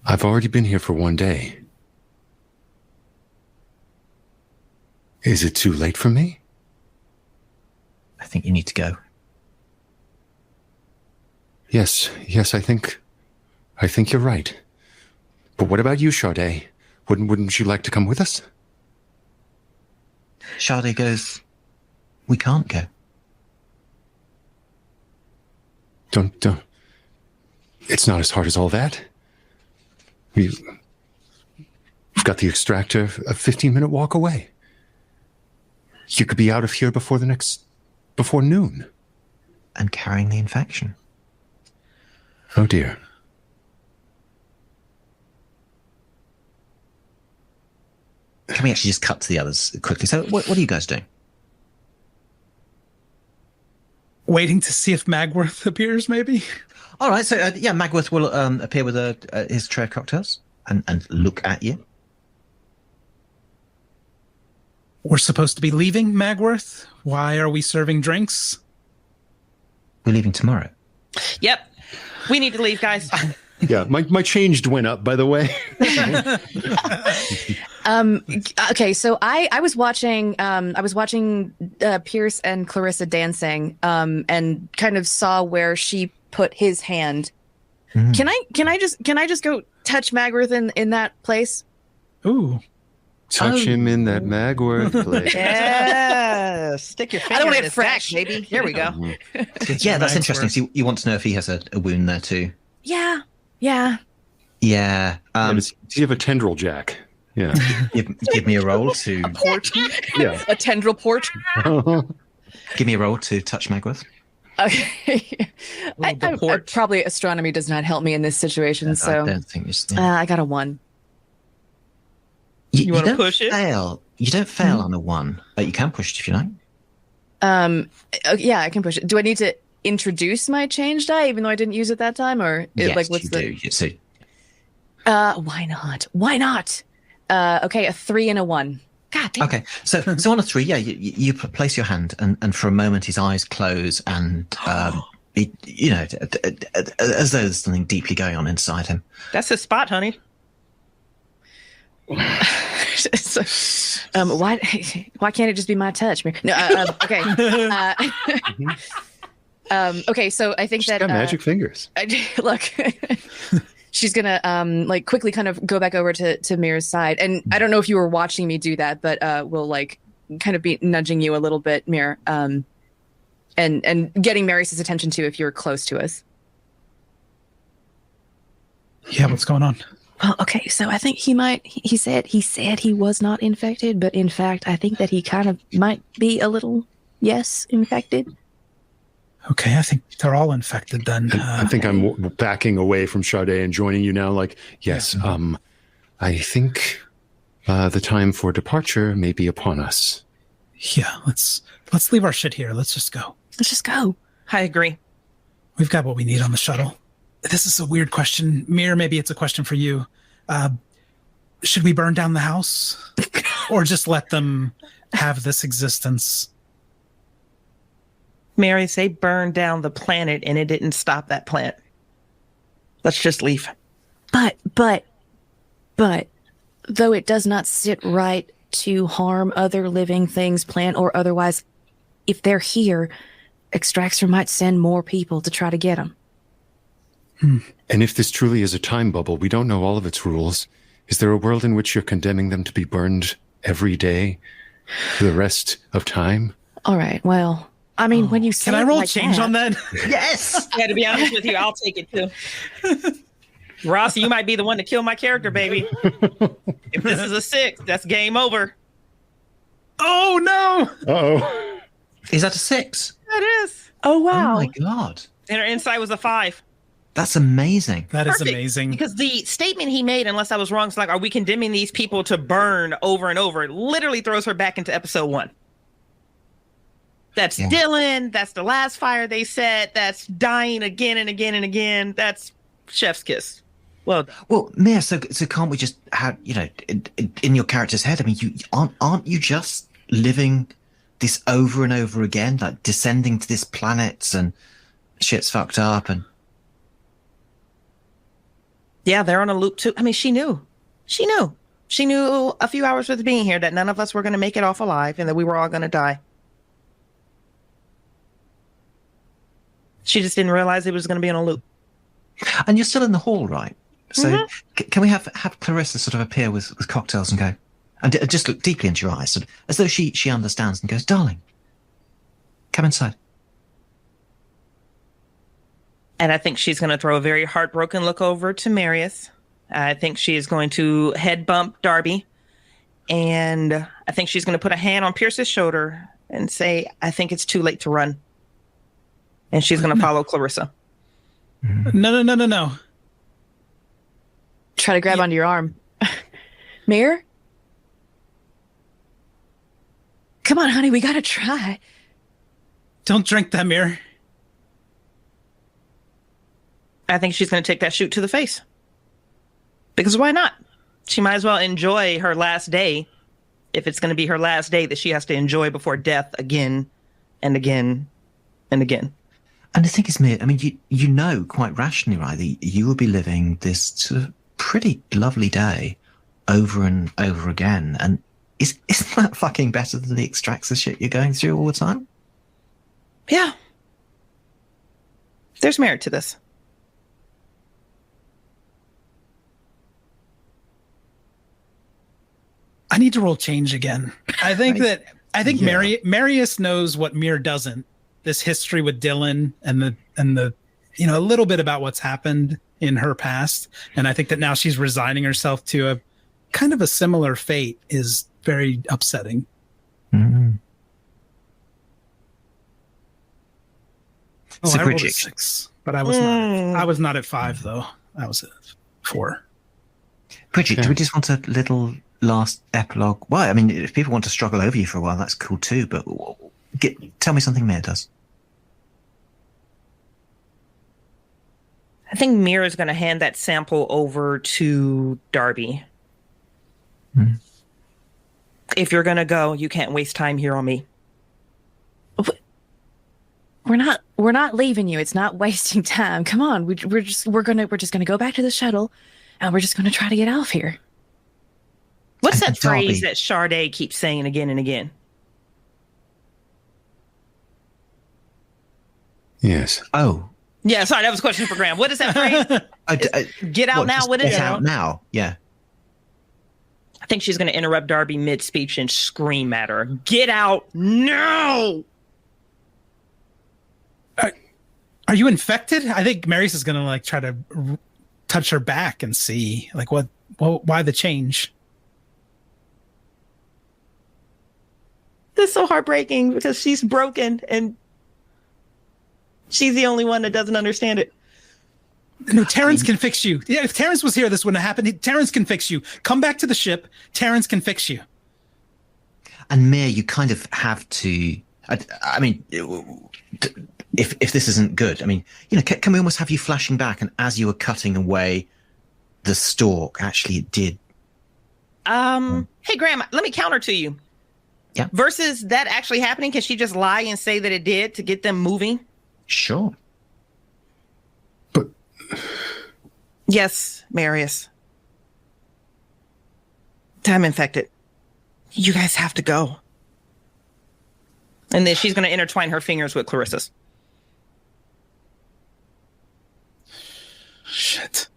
I've already been here for one day. Is it too late for me? I think you need to go. Yes, I think you're right. But what about you, Sade? Wouldn't you like to come with us? Sade goes, "We can't go." Don't. It's not as hard as all that. We've got the extractor a 15-minute walk away. You could be out of here before noon. And carrying the infection. Oh dear. Can we actually just cut to the others quickly? So what are you guys doing? Waiting to see if Magworth appears, maybe? All right, so Magworth will appear with his tray of cocktails and look at you. We're supposed to be leaving, Magworth? Why are we serving drinks? We're leaving tomorrow. Yep. We need to leave, guys. Yeah, my change went up, by the way. Okay, so I was watching Pierce and Clarissa dancing, and kind of saw where she put his hand. Mm. Can I just go touch Magworth in that place? Ooh. Touch him in that Magworth place. Yeah, stick your finger I don't want in it his fresh, back, baby. Here we go. Yeah, that's interesting. So you want to know if he has a wound there too? Yeah. Yeah. Does he have a tendril jack? Yeah. Give me a roll to Port. Yeah. A tendril port. Give me a roll to touch Magworth. Okay. I probably astronomy does not help me in this situation, so I don't think it's. I got a 1. You want to don't push it? fail. You don't fail on a 1, but you can push it if you like. Yeah, I can push it. Do I need to introduce my change die, even though I didn't use it that time, or Yes, what's you the? do. So, Why not? Why not? Okay, a 3 and a 1. God damn. okay, so on a 3, you place your hand, and for a moment his eyes close, and as though there's something deeply going on inside him. That's his spot, honey. So, why can't it just be my touch? No, okay. Okay, so I think She's got magic fingers. Look, she's gonna quickly kind of go back over to Mir's side, and I don't know if you were watching me do that, but we'll kind of be nudging you a little bit, Mir, and getting Marius' attention too if you're close to us. Yeah, what's going on? Well, okay, so I think he said he was not infected, but in fact, I think that he kind of might be a little, infected. Okay, I think they're all infected then. I think I'm backing away from Sade and joining you now. Like, yes, I think the time for departure may be upon us. Yeah, let's leave our shit here. Let's just go. Let's just go. I agree. We've got what we need on the shuttle. This is a weird question. Mir, maybe it's a question for you. Should we burn down the house? Or just let them have this existence? Mary, they burned down the planet and it didn't stop that plant. Let's just leave. But, though it does not sit right to harm other living things, plant or otherwise, if they're here, Extractor might send more people to try to get them. And if this truly is a time bubble, we don't know all of its rules. Is there a world in which you're condemning them to be burned every day for the rest of time? All right, well, I mean, when you say Can I roll change on that? Yes! Yeah, to be honest with you, I'll take it too. Ross, you might be the one to kill my character, baby. If this is a 6, that's game over. Oh, no! Uh-oh. Is that a 6? That is. Oh, wow. Oh my god. And her insight was a 5. That's amazing. That is Perfect. amazing. Because the statement he made, unless I was wrong, is like, are we condemning these people to burn over and over? It literally throws her back into episode 1. That's Dylan. That's the last fire they set. That's dying again and again and again. That's chef's kiss. Well, Mia, so can't we just have, in your character's head, I mean, you aren't you just living this over and over again, like descending to this planet and shit's fucked up and... Yeah, they're on a loop too. I mean, she knew a few hours with being here that none of us were going to make it off alive and that we were all going to die. She just didn't realize it was going to be on a loop. And you're still in the hall, right? So can we have Clarissa sort of appear with cocktails and go, and just look deeply into your eyes, sort of, as though she understands and goes, darling, come inside. And I think she's going to throw a very heartbroken look over to Marius I think she is going to head bump Darby. And I think she's going to put a hand on Pierce's shoulder and say, I think it's too late to run. And she's going to follow Clarissa. No. Try to grab onto your arm. Mir? Come on, honey, we got to try. Don't drink that, Mir. I think she's going to take that shoot to the face. Because why not? She might as well enjoy her last day, if it's going to be her last day that she has to enjoy before death again and again and again. And the thing is, Mir, I mean, you know quite rationally, right, that you will be living this sort of pretty lovely day over and over again. And isn't that fucking better than the extractor shit you're going through all the time? Yeah. There's merit to this. I need to roll change again. I think Marius knows what Mir doesn't. This history with Dylan and the a little bit about what's happened in her past. And I think that now she's resigning herself to a kind of a similar fate is very upsetting. Mm. Oh, So I rolled a Bridget. 6, but I was not at 5 though. I was at 4. Bridget, do we just want a little last epilogue? Well, I mean, if people want to struggle over you for a while, that's cool too, but tell me something Mir does. I think Mir is going to hand that sample over to Darby. Hmm. If you're going to go, you can't waste time here on me. We're not leaving you. It's not wasting time. Come on. We're just gonna go back to the shuttle and we're just gonna try to get out of here. What's And that phrase Darby. that Sade keeps saying again and again? Yes. Oh. Yeah, sorry, that was a question for Graham. What is that phrase? Get out now. Just What is get it? out now. Yeah. I think she's going to interrupt Darby mid-speech and scream at her. Get out now! Are you infected? I think Marius is going to try to touch her back and see why the change. This is so heartbreaking because she's broken and she's the only one that doesn't understand it. No, Terrence can fix you. Yeah, if Terrence was here, this wouldn't have happened. Terrence can fix you. Come back to the ship. Terrence can fix you. And Mir, you kind of have to. I mean, if this isn't good, I mean, can we almost have you flashing back, and as you were cutting away the stalk, actually it did. Hey, Graham, let me counter to you. Yeah. Versus that actually happening, can she just lie and say that it did to get them moving? Sure. But Yes, Marius. I'm infected. You guys have to go. And then she's going to intertwine her fingers with Clarissa's. Shit.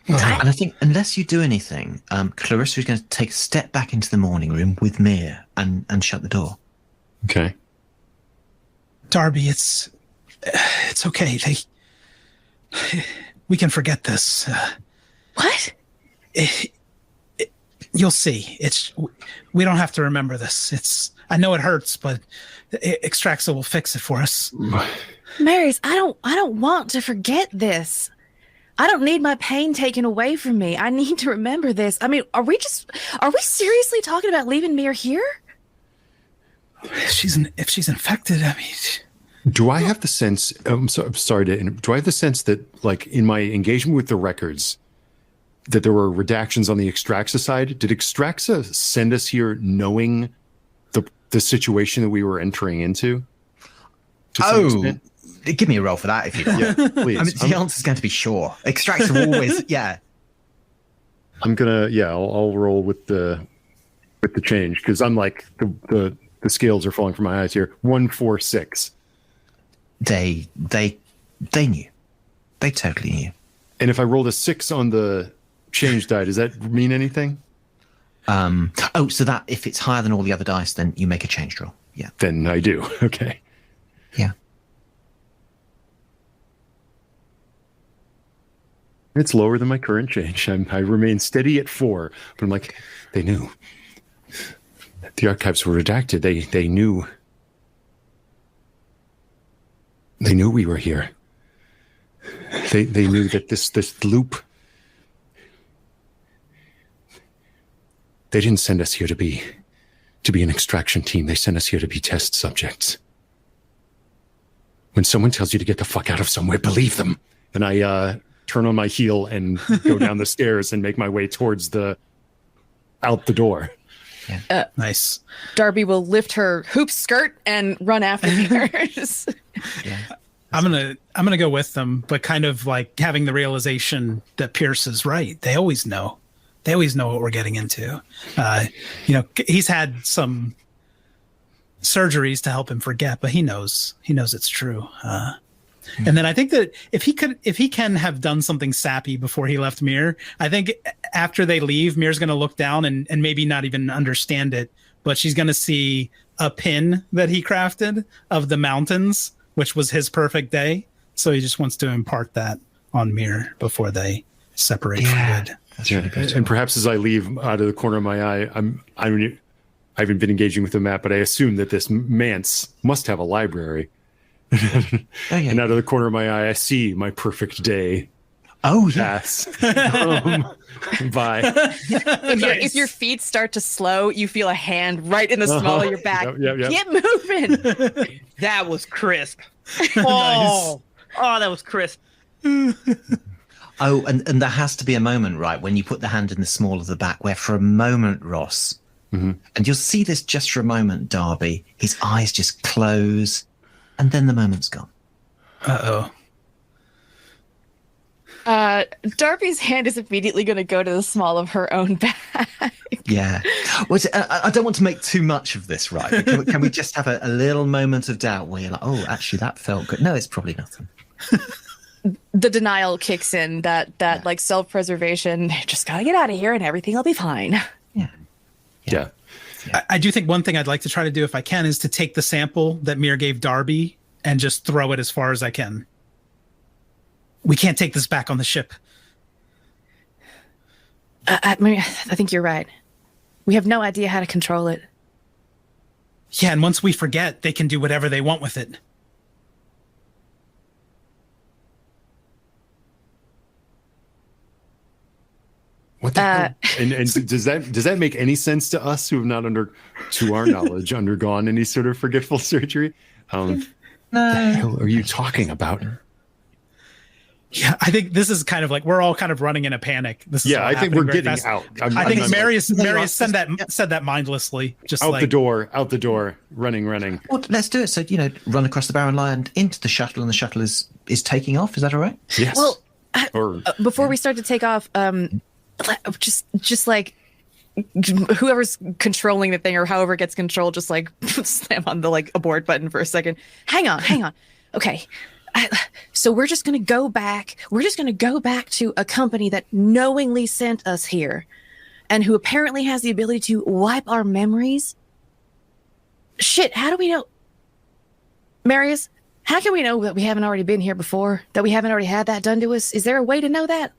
And I think unless you do anything, Clarissa is going to take a step back into the morning room with Mir and shut the door. okay. Darby, it's okay. We can forget this. What? You'll see. We don't have to remember this. I know it hurts, but Extraxa will fix it for us. Marius, I don't want to forget this. I don't need my pain taken away from me. I need to remember this. I mean, are we seriously talking about leaving Mir here? If she's infected, I mean, Do I have the sense? I'm sorry to. Do I have the sense that, in my engagement with the records, that there were redactions on the Extraxa side? Did Extraxa send us here knowing the situation that we were entering into? To some extent? Give me a roll for that if you want. Yeah, please. I mean, the answer's going to be sure. Extracts are always, yeah. I'm gonna, I'll roll with the change because I'm like the scales are falling from my eyes here. 1, 4, 6. They knew. They totally knew. And if I rolled a 6 on the change die, does that mean anything? So that if it's higher than all the other dice, then you make a change roll. Yeah. Then I do. Okay. Yeah. It's lower than my current change. I remain steady at 4, but I'm like, they knew. The archives were redacted. They knew. They knew we were here. They knew that this loop. They didn't send us here to be an extraction team. They sent us here to be test subjects. When someone tells you to get the fuck out of somewhere, believe them. And I turn on my heel and go down the stairs and make my way towards out the door. Yeah. Nice. Darby will lift her hoop skirt and run after hers. Yeah. I'm gonna go with them, but kind of like having the realization that Pierce is right. They always know. They always know what we're getting into. He's had some surgeries to help him forget, but he knows it's true. And then I think that if he can have done something sappy before he left Mir, I think after they leave, Mir's going to look down and maybe not even understand it, but she's going to see a pin that he crafted of the mountains, which was his perfect day. So he just wants to impart that on Mir before they separate for good. That's really good. And perhaps as I leave out of the corner of my eye, I haven't been engaging with the map, but I assume that this manse must have a library. And out of the corner of my eye, I see my perfect day. Oh, yes. Bye. If your feet start to slow, you feel a hand right in the small of your back. Yep. Get moving. That was crisp. Oh, that was crisp. Oh, and there has to be a moment, right, when you put the hand in the small of the back where for a moment, Ross, and you'll see this just for a moment, Darby, his eyes just close, and then the moment's gone. Uh-oh. Darby's hand is immediately going to go to the small of her own back. Yeah. Well, I don't want to make too much of this, right? But can we just have a little moment of doubt where you're like, oh, actually, that felt good. No, it's probably nothing. The denial kicks in, that like self-preservation, just got to get out of here and everything will be fine. Yeah. I do think one thing I'd like to try to do, if I can, is to take the sample that Mir gave Darby and just throw it as far as I can. We can't take this back on the ship. I think you're right. We have no idea how to control it. Yeah, and once we forget, they can do whatever they want with it. What the hell? And does that make any sense to us who have not, to our knowledge, undergone any sort of forgetful surgery? No. The hell are you talking about? Yeah, I think this is kind of like we're all kind of running in a panic. I think we're getting out. I think Marius said that mindlessly, just out the door, running. Well, let's do it. So run across the barren land into the shuttle, and the shuttle is taking off. Is that all right? Yes. Well, before we start to take off, just like whoever's controlling the thing or however it gets controlled, just like slam on the like abort button for a second. Hang on. Okay. So we're just going to go back. We're just going to go back to a company that knowingly sent us here and who apparently has the ability to wipe our memories. Shit, how do we know? Marius, how can we know that we haven't already been here before? That we haven't already had that done to us? Is there a way to know that?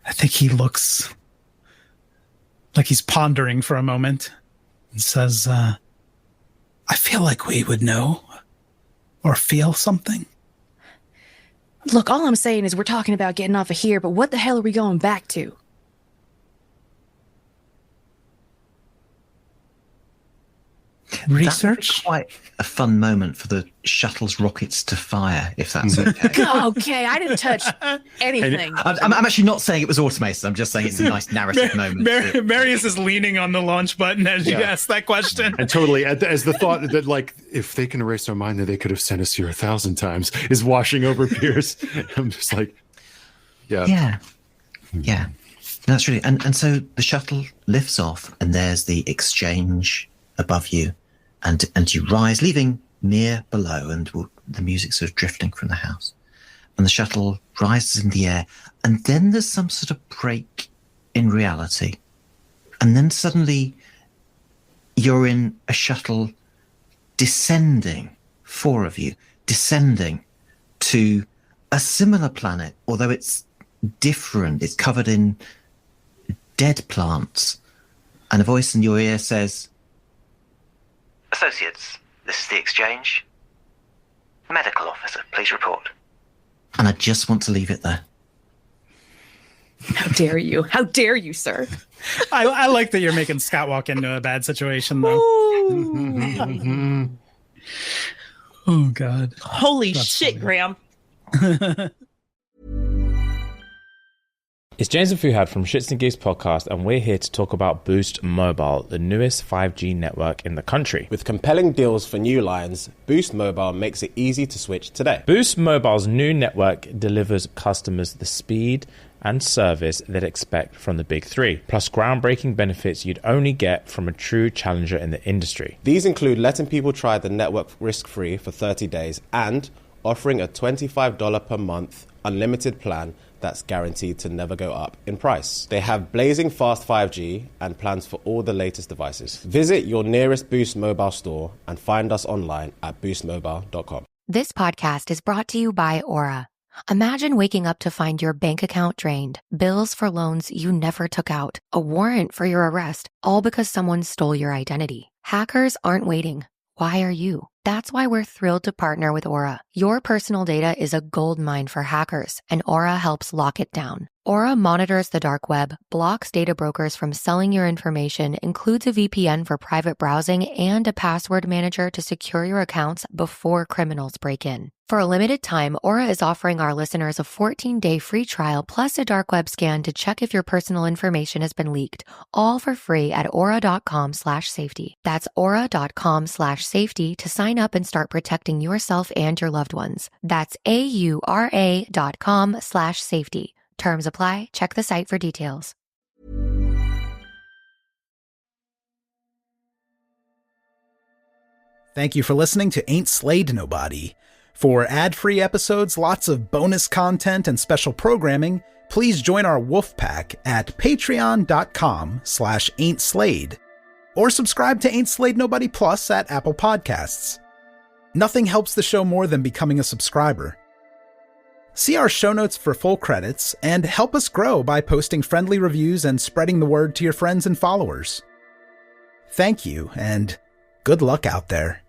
I think he looks like he's pondering for a moment and says, I feel like we would know. Or feel something? Look, all I'm saying is we're talking about getting off of here, but what the hell are we going back to? Research? That would be quite a fun moment for the shuttle's rockets to fire, if that's okay. Okay, I didn't touch anything. I'm actually not saying it was automated. I'm just saying it's a nice narrative moment. Marius is leaning on the launch button as you ask that question. And totally, as the thought that, like, if they can erase our mind, then they could have sent us here 1,000 times is washing over Pierce. I'm just like, Yeah. That's really, and so the shuttle lifts off, and there's the exchange above you, and you rise, leaving Mir below, and the music sort of drifting from the house. And the shuttle rises in the air, and then there's some sort of break in reality. And then suddenly you're in a shuttle descending, 4 of you, descending to a similar planet, although it's different. It's covered in dead plants. And a voice in your ear says, Associates, this is the exchange. Medical officer, please report. And I just want to leave it there. How dare you? How dare you, sir? I like that you're making Scott walk into a bad situation, though. Oh, God. Holy shit, funny. Graham. It's James and Fuhad from Shits and Geeks podcast, and we're here to talk about Boost Mobile, the newest 5G network in the country. With compelling deals for new lines, Boost Mobile makes it easy to switch today. Boost Mobile's new network delivers customers the speed and service they'd expect from the big three, plus groundbreaking benefits you'd only get from a true challenger in the industry. These include letting people try the network risk-free for 30 days and offering a $25 per month unlimited plan that's guaranteed to never go up in price. They have blazing fast 5G and plans for all the latest devices. Visit your nearest Boost Mobile store and find us online at boostmobile.com. This podcast is brought to you by Aura. Imagine waking up to find your bank account drained, bills for loans you never took out, a warrant for your arrest, all because someone stole your identity. Hackers aren't waiting. Why are you? That's why we're thrilled to partner with Aura. Your personal data is a goldmine for hackers, and Aura helps lock it down. Aura monitors the dark web, blocks data brokers from selling your information, includes a VPN for private browsing, and a password manager to secure your accounts before criminals break in. For a limited time, Aura is offering our listeners a 14-day free trial plus a dark web scan to check if your personal information has been leaked, all for free at aura.com/safety. That's aura.com/safety to sign up and start protecting yourself and your loved ones. That's aura.com/safety. Terms apply. Check the site for details. Thank you for listening to Ain't Slayed Nobody. For ad-free episodes, lots of bonus content, and special programming, please join our wolf pack at patreon.com/ain'tslayed or subscribe to Ain't Slayed Nobody Plus at Apple Podcasts. Nothing helps the show more than becoming a subscriber. See our show notes for full credits and help us grow by posting friendly reviews and spreading the word to your friends and followers. Thank you, and good luck out there.